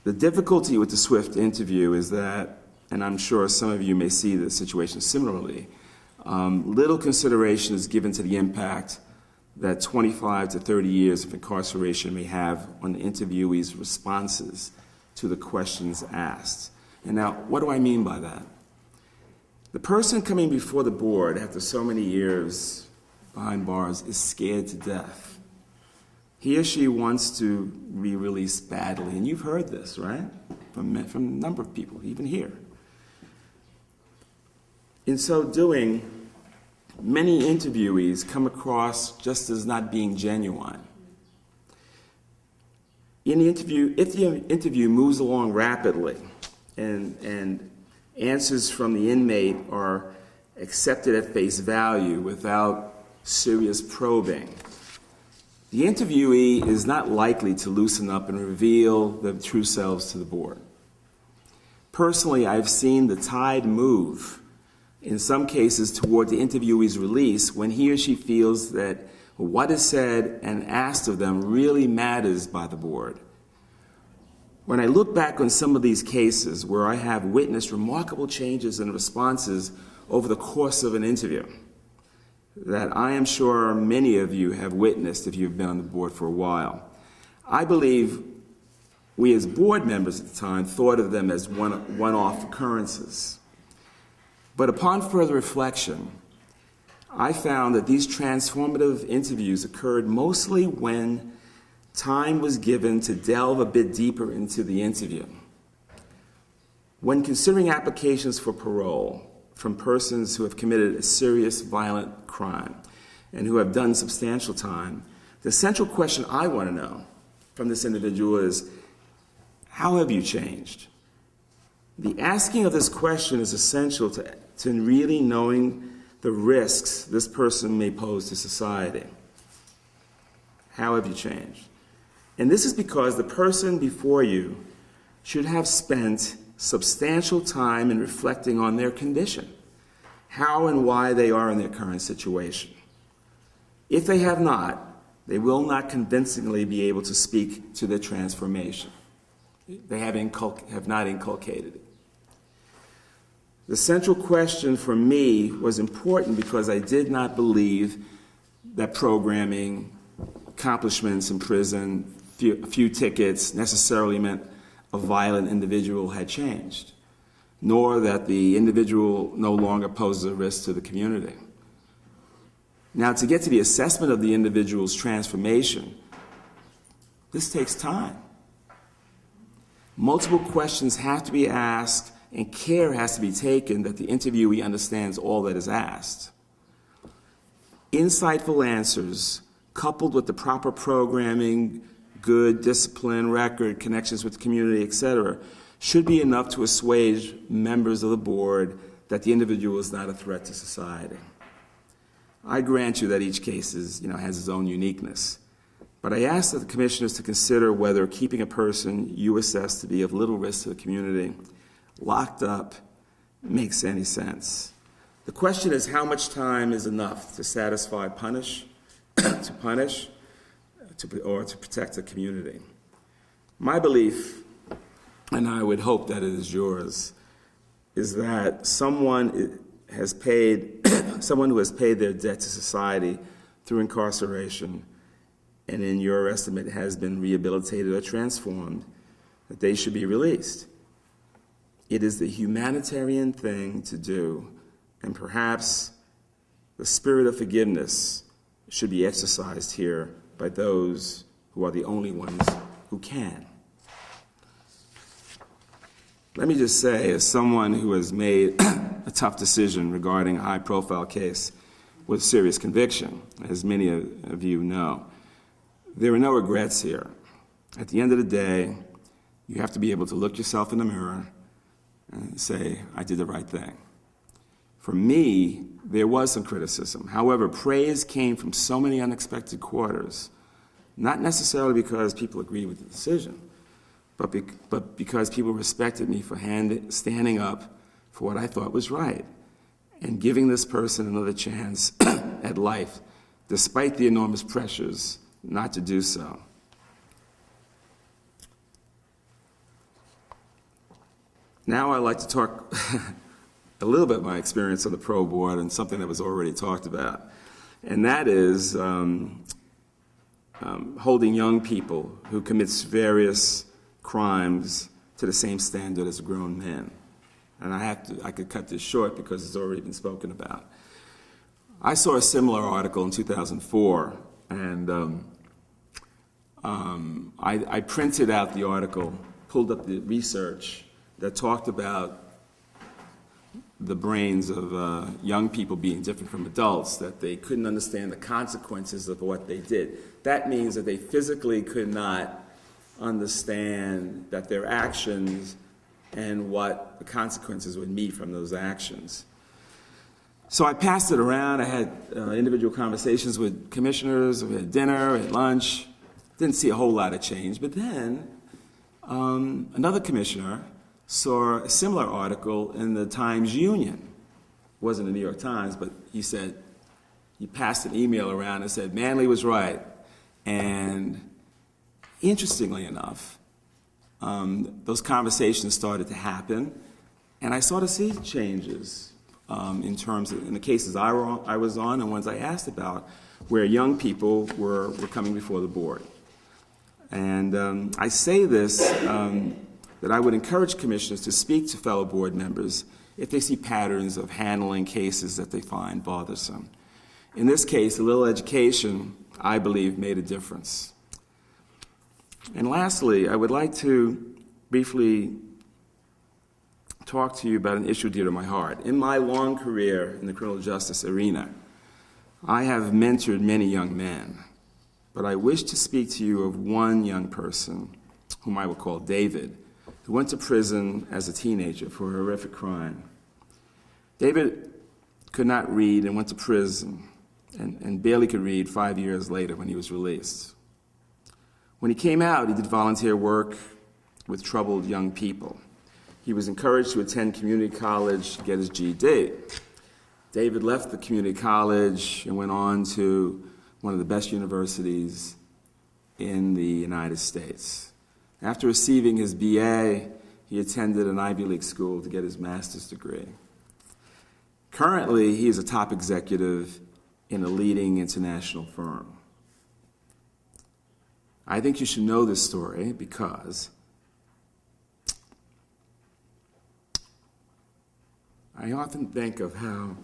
The difficulty with the swift interview is that, and I'm sure some of you may see the situation similarly, little consideration is given to the impact that 25 to 30 years of incarceration may have on the interviewee's responses to the questions asked. And now, what do I mean by that? The person coming before the board after so many years behind bars is scared to death. He or she wants to be released badly, and you've heard this, right? From a number of people, even here. In so doing, many interviewees come across just as not being genuine. In the interview, if the interview moves along rapidly and answers from the inmate are accepted at face value without serious probing, the interviewee is not likely to loosen up and reveal their true selves to the board. Personally, I've seen the tide move in some cases toward the interviewee's release when he or she feels that what is said and asked of them really matters by the board. When I look back on some of these cases where I have witnessed remarkable changes in responses over the course of an interview that I am sure many of you have witnessed if you've been on the board for a while, I believe we as board members at the time thought of them as one-off occurrences. But upon further reflection, I found that these transformative interviews occurred mostly when time was given to delve a bit deeper into the interview. When considering applications for parole from persons who have committed a serious violent crime and who have done substantial time, the central question I want to know from this individual is, how have you changed? The asking of this question is essential to really knowing the risks this person may pose to society. How have you changed? And this is because the person before you should have spent substantial time in reflecting on their condition, how and why they are in their current situation. If they have not, they will not convincingly be able to speak to their transformation. They have not inculcated it. The central question for me was important because I did not believe that programming, accomplishments in prison, a few tickets necessarily meant a violent individual had changed, nor that the individual no longer poses a risk to the community. Now, to get to the assessment of the individual's transformation, this takes time. Multiple questions have to be asked and care has to be taken that the interviewee understands all that is asked. Insightful answers, coupled with the proper programming, good discipline, record, connections with the community, etc., should be enough to assuage members of the board that the individual is not a threat to society. I grant you that each case has its own uniqueness, but I ask that the commissioners to consider whether keeping a person you assess to be of little risk to the community locked up makes any sense. The question is, how much time is enough to satisfy to punish, or to protect the community? My belief, and I would hope that it is yours, is that someone who has paid their debt to society through incarceration, and in your estimate has been rehabilitated or transformed, that they should be released. It is the humanitarian thing to do, and perhaps the spirit of forgiveness should be exercised here by those who are the only ones who can. Let me just say, as someone who has made a tough decision regarding a high-profile case with serious conviction, as many of you know, there are no regrets here. At the end of the day, you have to be able to look yourself in the mirror and say, I did the right thing. For me, there was some criticism. However, praise came from so many unexpected quarters, not necessarily because people agreed with the decision, but because people respected me for standing up for what I thought was right and giving this person another chance at life, despite the enormous pressures not to do so. Now I'd like to talk a little bit about my experience on the Parole Board and something that was already talked about, and that is holding young people who commit various crimes to the same standard as grown men. And I could cut this short because it's already been spoken about. I saw a similar article in 2004, and I printed out the article, pulled up the research that talked about the brains of young people being different from adults, that they couldn't understand the consequences of what they did. That means that they physically could not understand that their actions and what the consequences would be from those actions. So I passed it around. I had individual conversations with commissioners. We had dinner, at lunch. Didn't see a whole lot of change. But then another commissioner saw a similar article in the Times-Union. It wasn't the New York Times, but he passed an email around and said, Manley was right. And interestingly enough, those conversations started to happen, and I started to see changes in the cases I was on and ones I asked about, where young people were coming before the board. And I say this, that I would encourage commissioners to speak to fellow board members if they see patterns of handling cases that they find bothersome. In this case, a little education, I believe, made a difference. And lastly, I would like to briefly talk to you about an issue dear to my heart. In my long career in the criminal justice arena, I have mentored many young men, but I wish to speak to you of one young person, whom I will call David, who went to prison as a teenager for a horrific crime. David could not read and went to prison, and barely could read 5 years later when he was released. When he came out, he did volunteer work with troubled young people. He was encouraged to attend community college to get his GED. David left the community college and went on to one of the best universities in the United States. After receiving his BA, he attended an Ivy League school to get his master's degree. Currently, he is a top executive in a leading international firm. I think you should know this story because I often think of how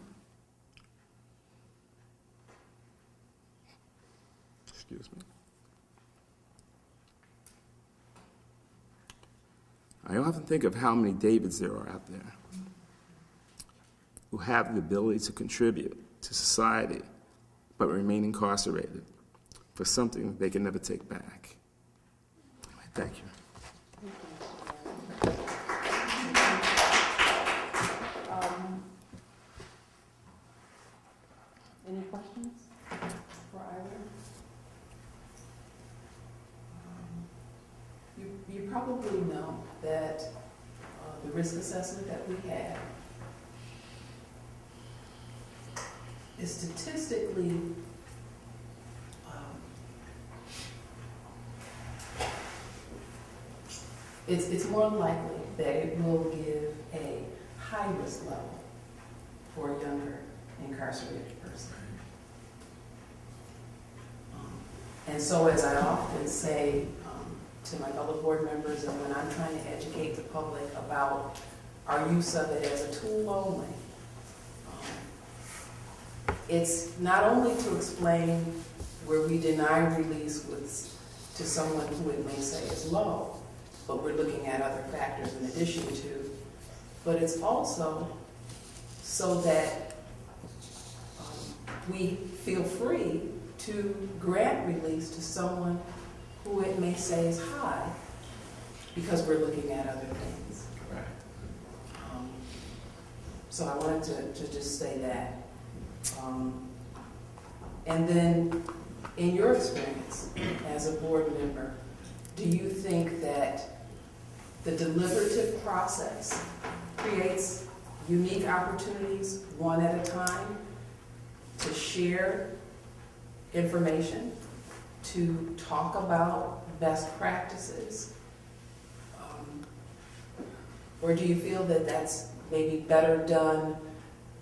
I often think of how many Davids there are out there who have the ability to contribute to society but remain incarcerated for something they can never take back. Thank you. Any questions for either? You probably know that the risk assessment that we had is statistically it's more likely that it will give a high risk level for a younger incarcerated person. And so, as I often say to my fellow board members, and when I'm trying to educate the public about our use of it as a tool only, it's not only to explain where we deny release to someone who it may say is low, but we're looking at other factors in addition to, but it's also so that we feel free to grant release to someone who it may say is high, because we're looking at other things. Right. So I wanted to just say that. And then, in your experience as a board member, do you think that the deliberative process creates unique opportunities, one at a time, to share information, to talk about best practices? Or do you feel that that's maybe better done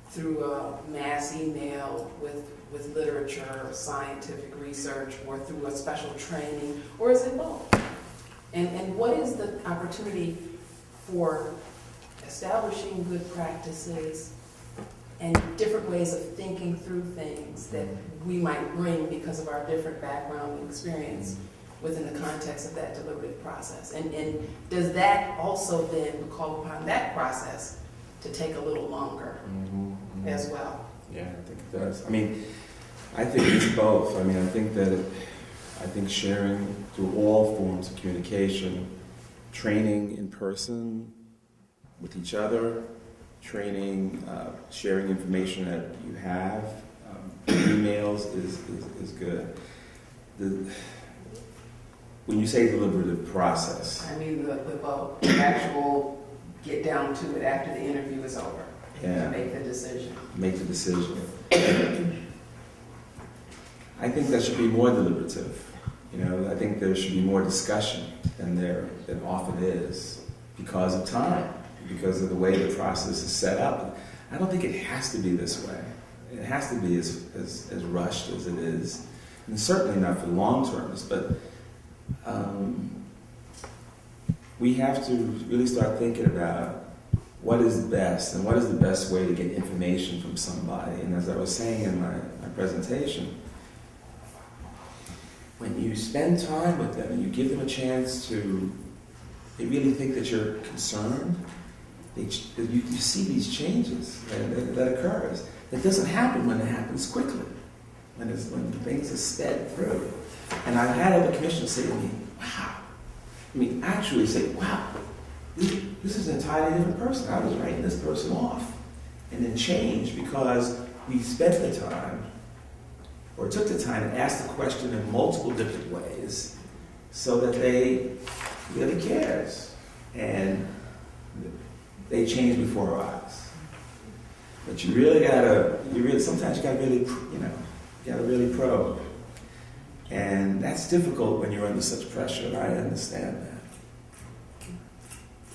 through a mass email with literature or scientific research, or through a special training, or is it both? And what is the opportunity for establishing good practices and different ways of thinking through things that we might bring because of our different background and experience within the context of that deliberative process? And does that also then call upon that process to take a little longer as well? Yeah, I think it does. I mean, I think it's both. I mean, I think sharing through all forms of communication, training in person with each other, training, sharing information that you have, emails is good. When you say deliberative process, I mean the vote, the actual get down to it after the interview is over. Yeah. To make the decision. Make the decision. I think that should be more deliberative. You know, I think there should be more discussion than often is, because of time, because of the way the process is set up. I don't think it has to be this way. It has to be as rushed as it is, and certainly not for long terms. But we have to really start thinking about what is best and what is the best way to get information from somebody. And as I was saying in my presentation, when you spend time with them and you give them a chance to, they really think that you're concerned, you see these changes that occurs. It doesn't happen when it happens quickly, when things are sped through. And I've had other commissioners say to me, wow, I mean, actually say, wow, this is an entirely different person. I was writing this person off. And then change because we spent the time, or took the time to ask the question in multiple different ways so that they really cares. And they change before our eyes. But sometimes you gotta really probe. And that's difficult when you're under such pressure, and I understand that.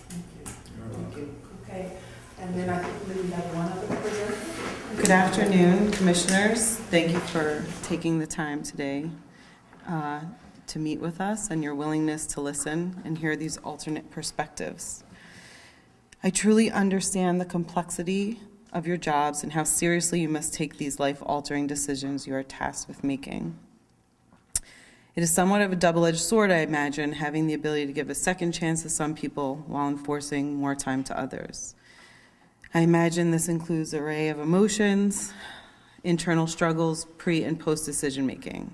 Thank you. Okay. And then I think we have one other presenter. Good afternoon, Commissioners. Thank you for taking the time today to meet with us and your willingness to listen and hear these alternate perspectives. I truly understand the complexity of your jobs and how seriously you must take these life-altering decisions you are tasked with making. It is somewhat of a double-edged sword, I imagine, having the ability to give a second chance to some people while enforcing more time to others. I imagine this includes an array of emotions, internal struggles, pre- and post-decision making.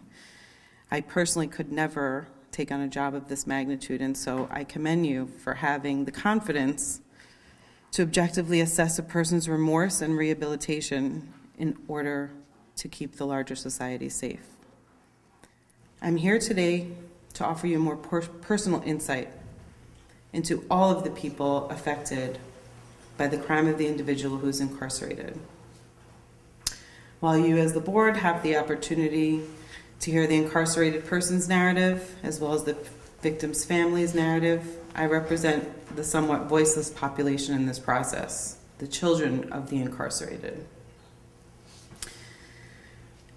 I personally could never take on a job of this magnitude, and so I commend you for having the confidence to objectively assess a person's remorse and rehabilitation in order to keep the larger society safe. I'm here today to offer you a more personal insight into all of the people affected by the crime of the individual who is incarcerated. While you as the board have the opportunity to hear the incarcerated person's narrative as well as the victim's family's narrative, I represent the somewhat voiceless population in this process, the children of the incarcerated.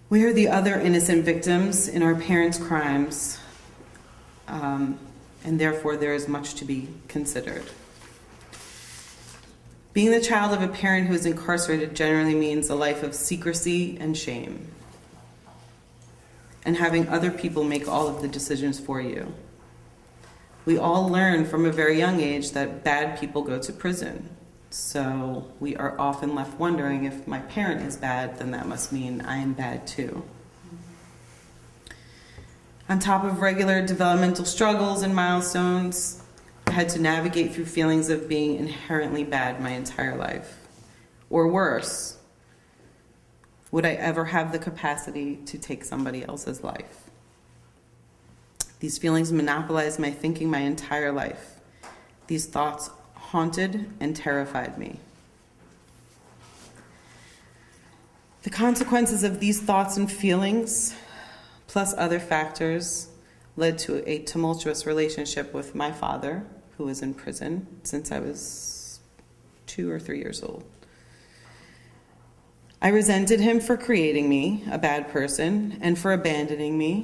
We are the other innocent victims in our parents' crimes, and therefore there is much to be considered. Being the child of a parent who is incarcerated generally means a life of secrecy and shame, and having other people make all of the decisions for you. We all learn from a very young age that bad people go to prison. So we are often left wondering, if my parent is bad, then that must mean I am bad too. On top of regular developmental struggles and milestones, I had to navigate through feelings of being inherently bad my entire life. Or worse, would I ever have the capacity to take somebody else's life? These feelings monopolized my thinking my entire life. These thoughts haunted and terrified me. The consequences of these thoughts and feelings, plus other factors, led to a tumultuous relationship with my father, who was in prison since I was 2 or 3 years old. I resented him for creating me, a bad person, and for abandoning me,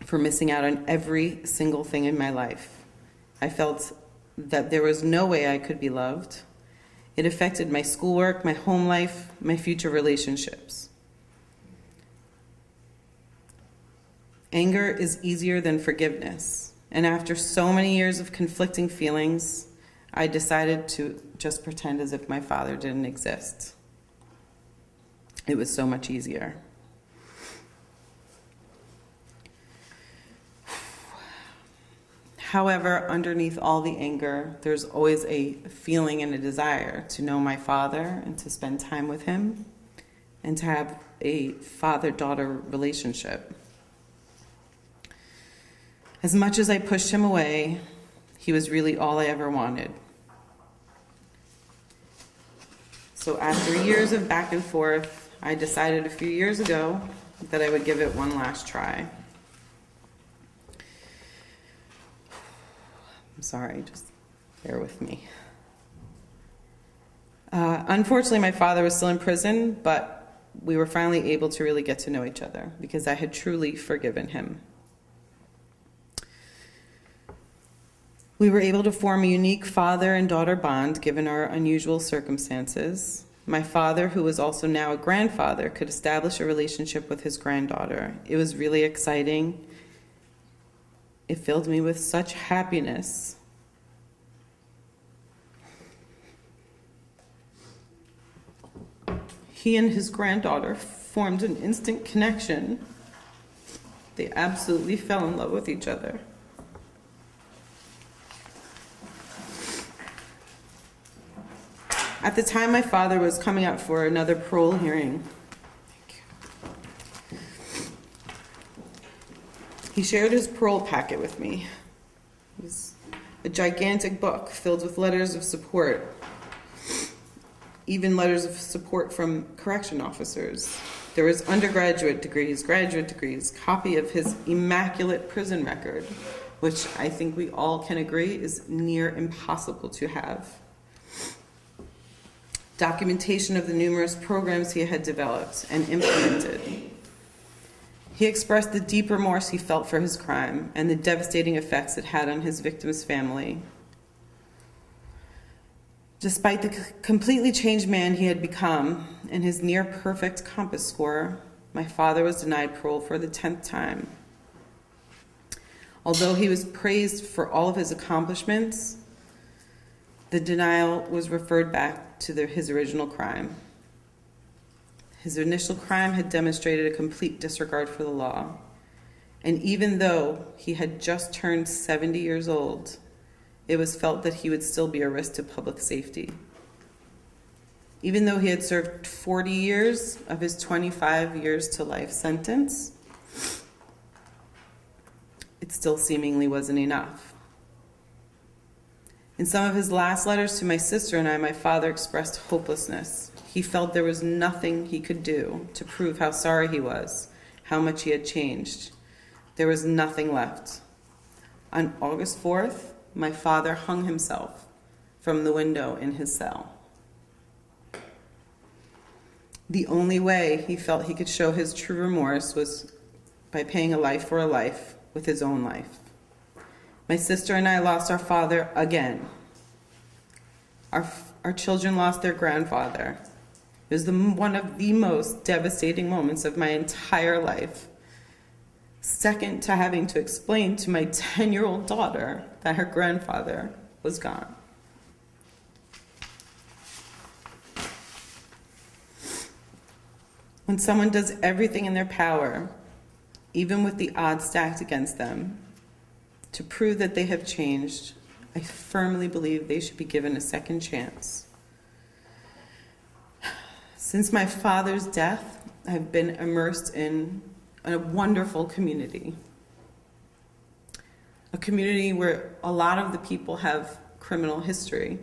for missing out on every single thing in my life. I felt that there was no way I could be loved. It affected my schoolwork, my home life, my future relationships. Anger is easier than forgiveness, and after so many years of conflicting feelings, I decided to just pretend as if my father didn't exist. It was so much easier. However, underneath all the anger, there's always a feeling and a desire to know my father and to spend time with him and to have a father-daughter relationship. As much as I pushed him away, he was really all I ever wanted. So after years of back and forth, I decided a few years ago that I would give it one last try. I'm sorry, just bear with me. Unfortunately, my father was still in prison, but we were finally able to really get to know each other because I had truly forgiven him. We were able to form a unique father and daughter bond given our unusual circumstances. My father, who was also now a grandfather, could establish a relationship with his granddaughter. It was really exciting. It filled me with such happiness. He and his granddaughter formed an instant connection. They absolutely fell in love with each other. At the time, my father was coming out for another parole hearing. He shared his parole packet with me. It was a gigantic book filled with letters of support, even letters of support from correction officers. There was undergraduate degrees, graduate degrees, copy of his immaculate prison record, which I think we all can agree is near impossible to have. Documentation of the numerous programs he had developed and implemented. He expressed the deep remorse he felt for his crime and the devastating effects it had on his victim's family. Despite the completely changed man he had become and his near-perfect compass score, my father was denied parole for the 10th time. Although he was praised for all of his accomplishments, the denial was referred back to his original crime. His initial crime had demonstrated a complete disregard for the law. And even though he had just turned 70 years old, it was felt that he would still be a risk to public safety. Even though he had served 40 years of his 25 years to life sentence, it still seemingly wasn't enough. In some of his last letters to my sister and I, my father expressed hopelessness. he felt there was nothing he could do to prove how sorry he was, how much he had changed. There was nothing left. On August 4th, my father hung himself from the window in his cell. The only way he felt he could show his true remorse was by paying a life for a life with his own life. My sister and I lost our father again. Our children lost their grandfather. It was one of the most devastating moments of my entire life. Second to having to explain to my 10-year-old daughter that her grandfather was gone. When someone does everything in their power, even with the odds stacked against them, to prove that they have changed, I firmly believe they should be given a second chance. Since my father's death, I've been immersed in a wonderful community. A community where a lot of the people have criminal history.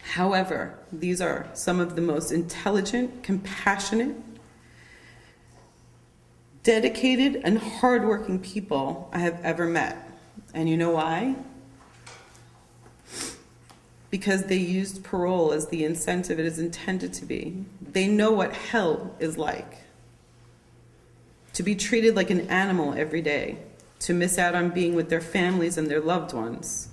However, these are some of the most intelligent, compassionate, dedicated, and hardworking people I have ever met. And you know why? Because they used parole as the incentive it is intended to be. They know what hell is like. To be treated like an animal every day, to miss out on being with their families and their loved ones.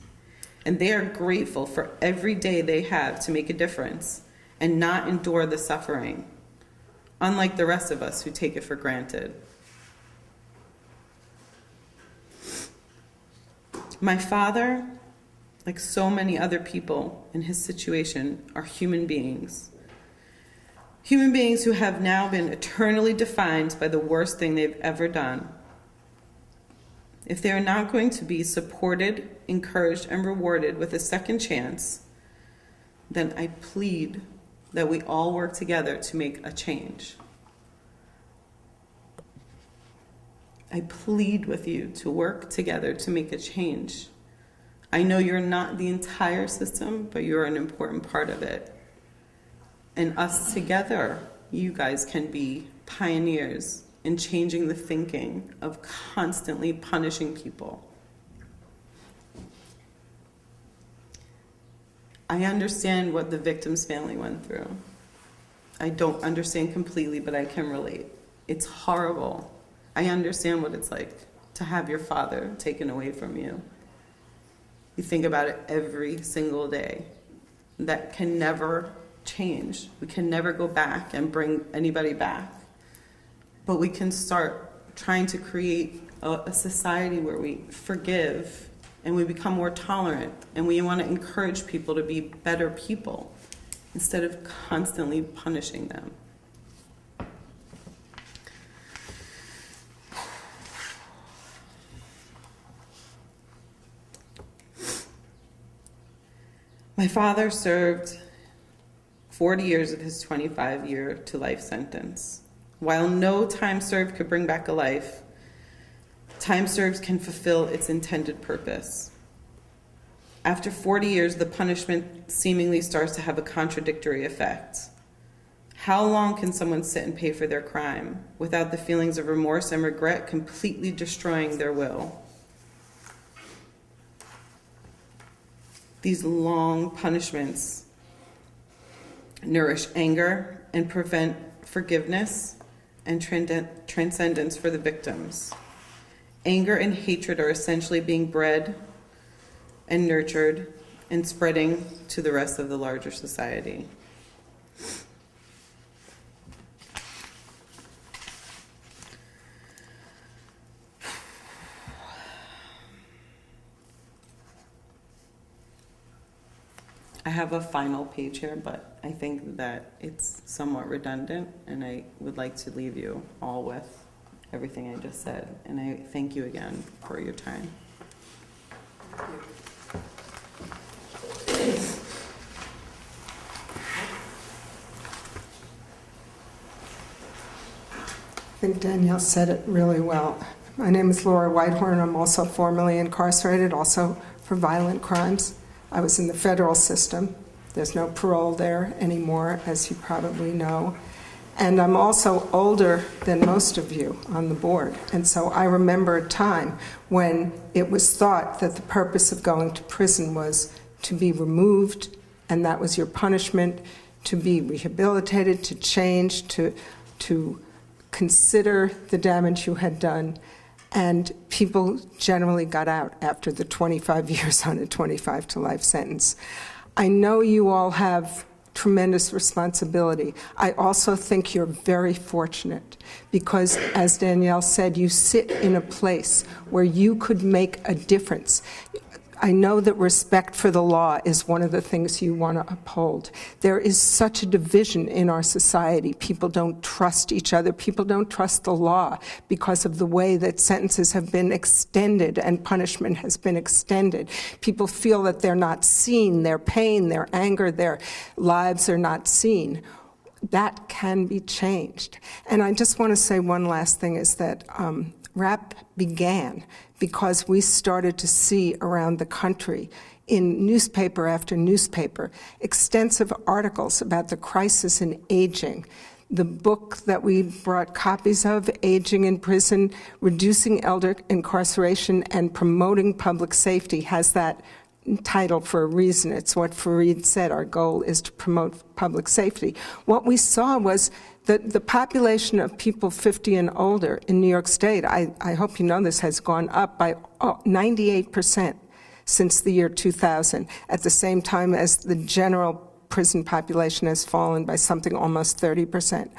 And they are grateful for every day they have to make a difference and not endure the suffering, unlike the rest of us who take it for granted. My father, like so many other people in his situation, are human beings. Human beings who have now been eternally defined by the worst thing they've ever done. If they are not going to be supported, encouraged, and rewarded with a second chance, then I plead that we all work together to make a change. I plead with you to work together to make a change. I know you're not the entire system, but you're an important part of it. And us together, you guys can be pioneers in changing the thinking of constantly punishing people. I understand what the victim's family went through. I don't understand completely, but I can relate. It's horrible. I understand what it's like to have your father taken away from you. You think about it every single day. That can never change. We can never go back and bring anybody back. But we can start trying to create a society where we forgive and we become more tolerant, and we want to encourage people to be better people instead of constantly punishing them. My father served 40 years of his 25-year to life sentence. While no time served could bring back a life, time served can fulfill its intended purpose. After 40 years, the punishment seemingly starts to have a contradictory effect. How long can someone sit and pay for their crime without the feelings of remorse and regret completely destroying their will? These long punishments nourish anger and prevent forgiveness and transcendence for the victims. Anger and hatred are essentially being bred and nurtured and spreading to the rest of the larger society. I have a final page here, but I think that it's somewhat redundant, and I would like to leave you all with everything I just said. And I thank you again for your time. I think Danielle said it really well. My name is Laura Whitehorn. I'm also formerly incarcerated, also for violent crimes. I was in the federal system. There's no parole there anymore, as you probably know. And I'm also older than most of you on the board. And so I remember a time when it was thought that the purpose of going to prison was to be removed, and that was your punishment, to be rehabilitated, to change, to consider the damage you had done. And people generally got out after the 25 years on a 25 to life sentence. I know you all have tremendous responsibility. I also think you're very fortunate because, as Danielle said, you sit in a place where you could make a difference. I know that respect for the law is one of the things you want to uphold. There is such a division in our society. People don't trust each other. People don't trust the law because of the way that sentences have been extended and punishment has been extended. People feel that they're not seen, their pain, their anger, their lives are not seen. That can be changed. And I just want to say one last thing is that RAP began because we started to see around the country in newspaper after newspaper extensive articles about the crisis in aging. The book that we brought copies of, Aging in Prison, Reducing Elder Incarceration and Promoting Public Safety, has that title for a reason. It's what Fareed said. Our goal is to promote public safety. What we saw was that the population of people 50 and older in New York State, I hope you know this, has gone up by 98% since the year 2000, at the same time as the general prison population has fallen by something almost 30%.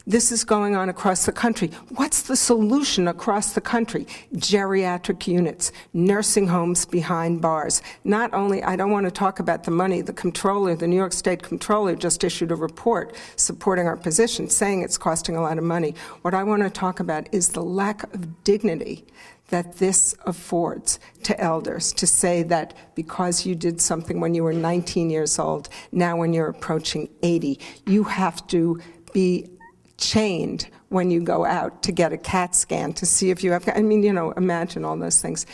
This is going on across the country. What's the solution across the country? Geriatric units, nursing homes behind bars. Not only, I don't want to talk about the money, the comptroller, the New York State comptroller just issued a report supporting our position, saying it's costing a lot of money. What I want to talk about is the lack of dignity that this affords to elders, to say that because you did something when you were 19 years old, now when you're approaching 80, you have to be chained when you go out to get a CAT scan to see if you have, I mean, you know, imagine all those things.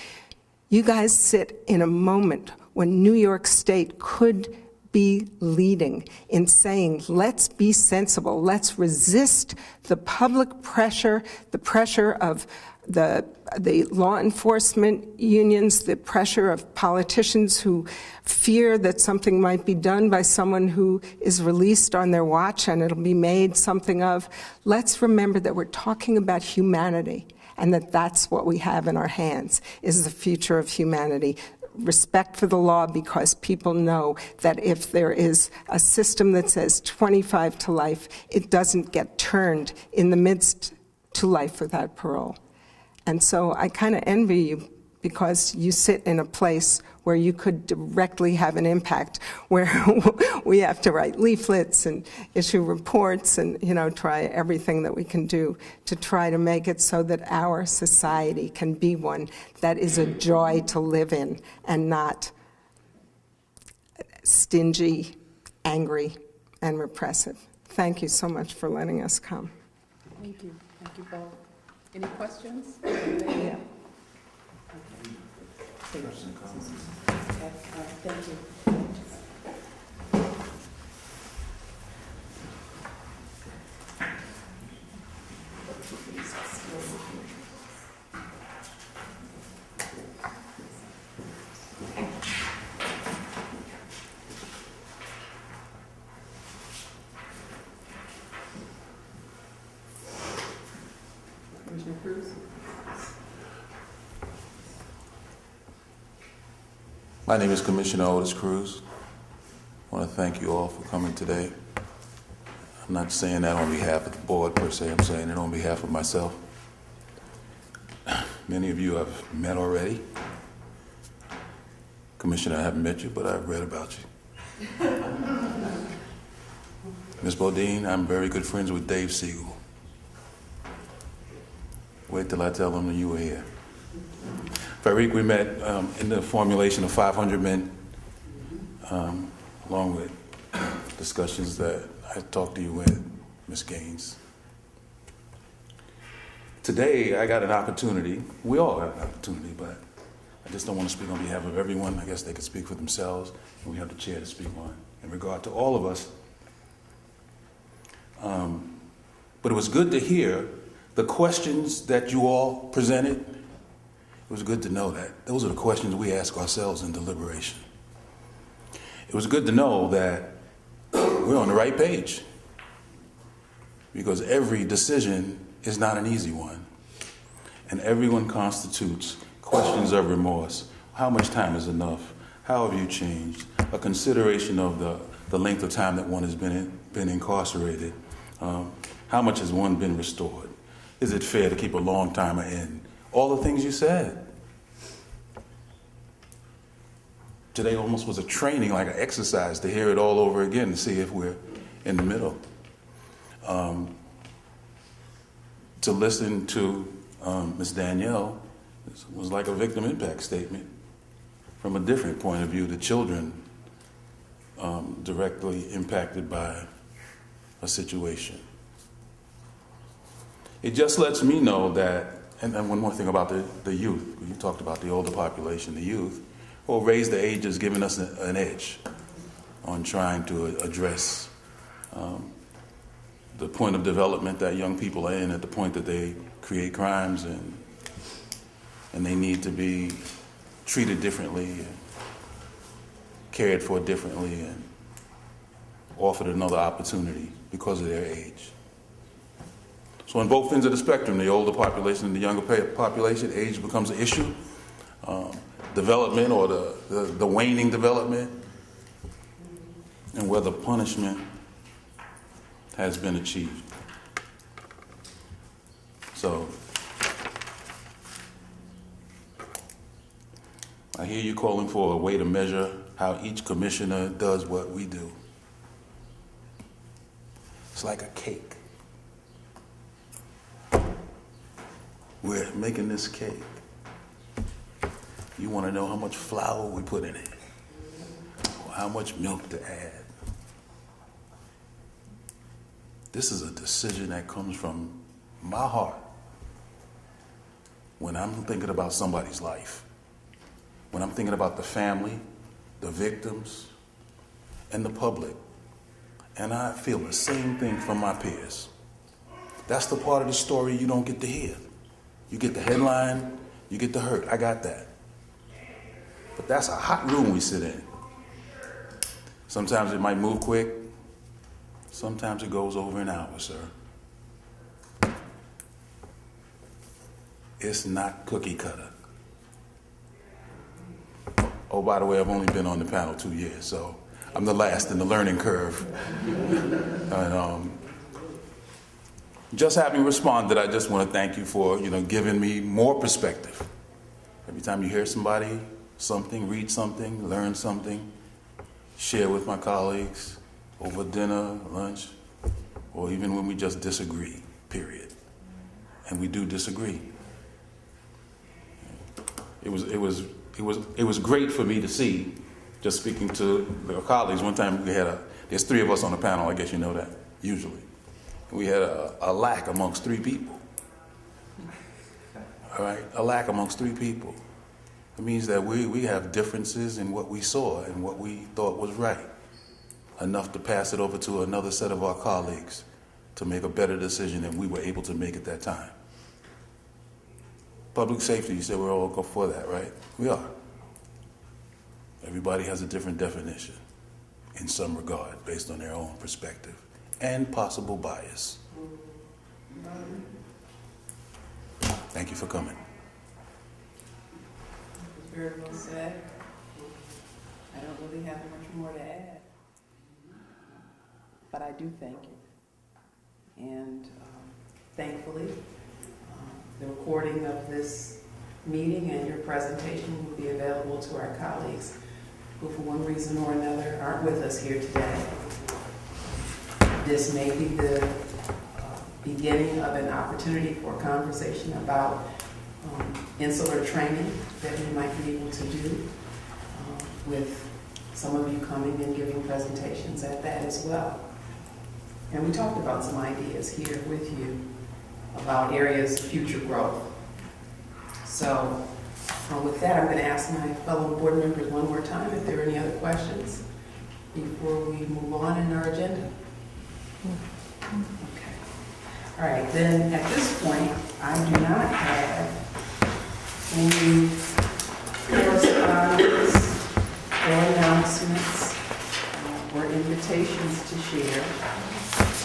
You guys sit in a moment when New York State could be leading in saying, let's be sensible, let's resist the public pressure, the pressure of the law enforcement unions, the pressure of politicians who fear that something might be done by someone who is released on their watch and it'll be made something of. Let's remember that we're talking about humanity and that that's what we have in our hands, is the future of humanity. Respect for the law, because people know that if there is a system that says 25 to life, it doesn't get turned in the midst to life without parole. And so I kind of envy you because you sit in a place where you could directly have an impact, where we have to write leaflets and issue reports and, you know, try everything that we can do to try to make it so that our society can be one that is a joy to live in and not stingy, angry, and repressive. Thank you so much for letting us come. Thank you. Thank you both. Any questions? Yeah. Thank you. Commissioner Cruz? My name is Commissioner Otis Cruz. I want to thank you all for coming today. I'm not saying that on behalf of the board per se, I'm saying it on behalf of myself. Many of you I've met already. Commissioner, I haven't met you, but I've read about you. Ms. Bodine, I'm very good friends with Dave Siegel. Wait till I tell him that you were here. Fareed, we met in the formulation of 500 men, along with discussions that I talked to you with, Ms. Gaines. Today, I got an opportunity. We all got an opportunity, but I just don't want to speak on behalf of everyone. I guess they could speak for themselves, and we have the chair to speak on in regard to all of us. But it was good to hear the questions that you all presented. It was good to know that those are the questions we ask ourselves in deliberation. It was good to know that we're on the right page, because every decision is not an easy one, and everyone constitutes questions of remorse. How much time is enough? How have you changed? A consideration of the length of time that one has been incarcerated. How much has one been restored? Is it fair to keep a long timer in? All the things you said. Today almost was a training, like an exercise, to hear it all over again and see if we're in the middle. To listen to Ms. Danielle was like a victim impact statement from a different point of view, the children directly impacted by a situation. It just lets me know that, and one more thing about the youth. You talked about the older population, the youth. Well, raise the age has given us an edge on trying to address the point of development that young people are in, at the point that they create crimes, and they need to be treated differently, and cared for differently, and offered another opportunity because of their age. So on both ends of the spectrum, the older population and the younger population, age becomes an issue. Development, or the waning development, and whether punishment has been achieved. So I hear you calling for a way to measure how each commissioner does what we do. It's like a cake. We're making this cake. You want to know how much flour we put in it, or how much milk to add. This is a decision that comes from my heart when I'm thinking about somebody's life, when I'm thinking about the family, the victims, and the public. And I feel the same thing from my peers. That's the part of the story you don't get to hear. You get the headline, you get the hurt. I got that. But that's a hot room we sit in. Sometimes it might move quick. Sometimes it goes over an hour, sir. It's not cookie cutter. Oh, by the way, I've only been on the panel 2 years, so I'm the last in the learning curve. And just having responded, I just want to thank you for, giving me more perspective. Every time you hear somebody, something, read something, learn something, share with my colleagues over dinner, lunch, or even when we just disagree, period. And we do disagree. It was great for me to see, just speaking to the colleagues. One time there's 3 of us on the panel, I guess you know that, usually. We had a lack amongst 3 people. All right, a lack amongst 3 people. It means that we have differences in what we saw and what we thought was right, enough to pass it over to another set of our colleagues to make a better decision than we were able to make at that time. Public safety, you said we're all for that, right? We are. Everybody has a different definition in some regard based on their own perspective and possible bias. Thank you for coming. Very well said. I don't really have much more to add, but I do thank you. And thankfully, the recording of this meeting and your presentation will be available to our colleagues who, for one reason or another, aren't with us here today. This may be the beginning of an opportunity for a conversation about insular training that we might be able to do with some of you coming and giving presentations at that as well. And we talked about some ideas here with you about areas of future growth. So with that, I'm going to ask my fellow board members one more time if there are any other questions. before we move on in our agenda? Okay. All right, then at this point, I do not have any correspondence or announcements or invitations to share.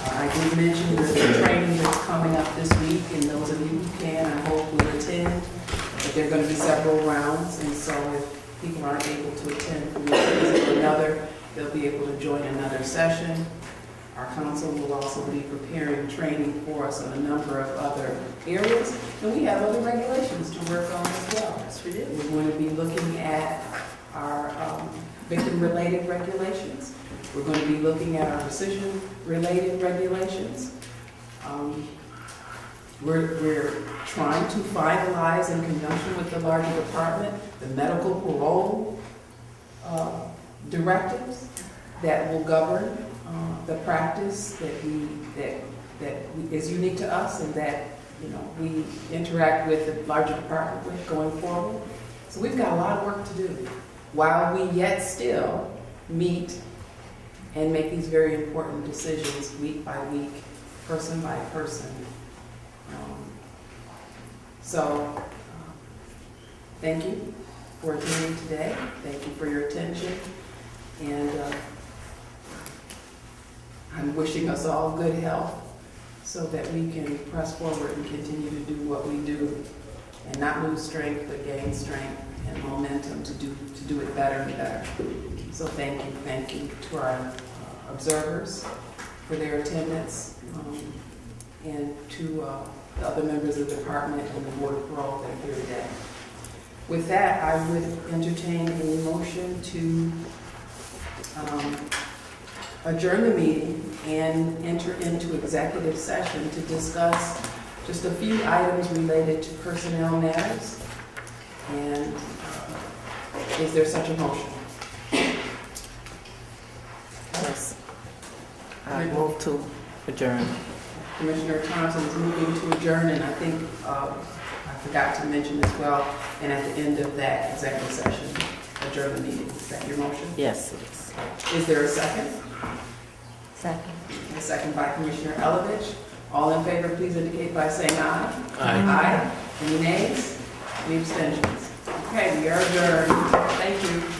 I did mention the training that's coming up this week, and those of you who can, I hope will attend. But there are going to be several rounds, and so if people aren't able to attend for one reason or another, they'll be able to join another session. Our council will also be preparing training for us on a number of other areas, and we have other regulations to work on as well. Yes, we do. We're going to be looking at our victim-related regulations. We're going to be looking at our rescission-related regulations. We're trying to finalize in conjunction with the larger department the medical parole directives that will govern the practice that is unique to us and that we interact with the larger department with going forward. So we've got a lot of work to do while we yet still meet and make these very important decisions week by week, person by person. Thank you for attending today. Thank you for your attention. And I'm wishing us all good health so that we can press forward and continue to do what we do and not lose strength, but gain strength and momentum to do it better and better. So thank you to our observers for their attendance, and to the other members of the department and the Board of Parole that are here today. With that, I would entertain a motion to adjourn the meeting and enter into executive session to discuss just a few items related to personnel matters. And is there such a motion? Yes. I move to adjourn. Commissioner Thompson is moving to adjourn, and I think I forgot to mention as well, and at the end of that executive session, adjourn the meeting. Is that your motion? Yes, it is. Is there a second? Second. A second by Commissioner Elovich. All in favor, please indicate by saying aye. Aye. Aye. Any nays? Any abstentions? Okay, we are adjourned. Thank you.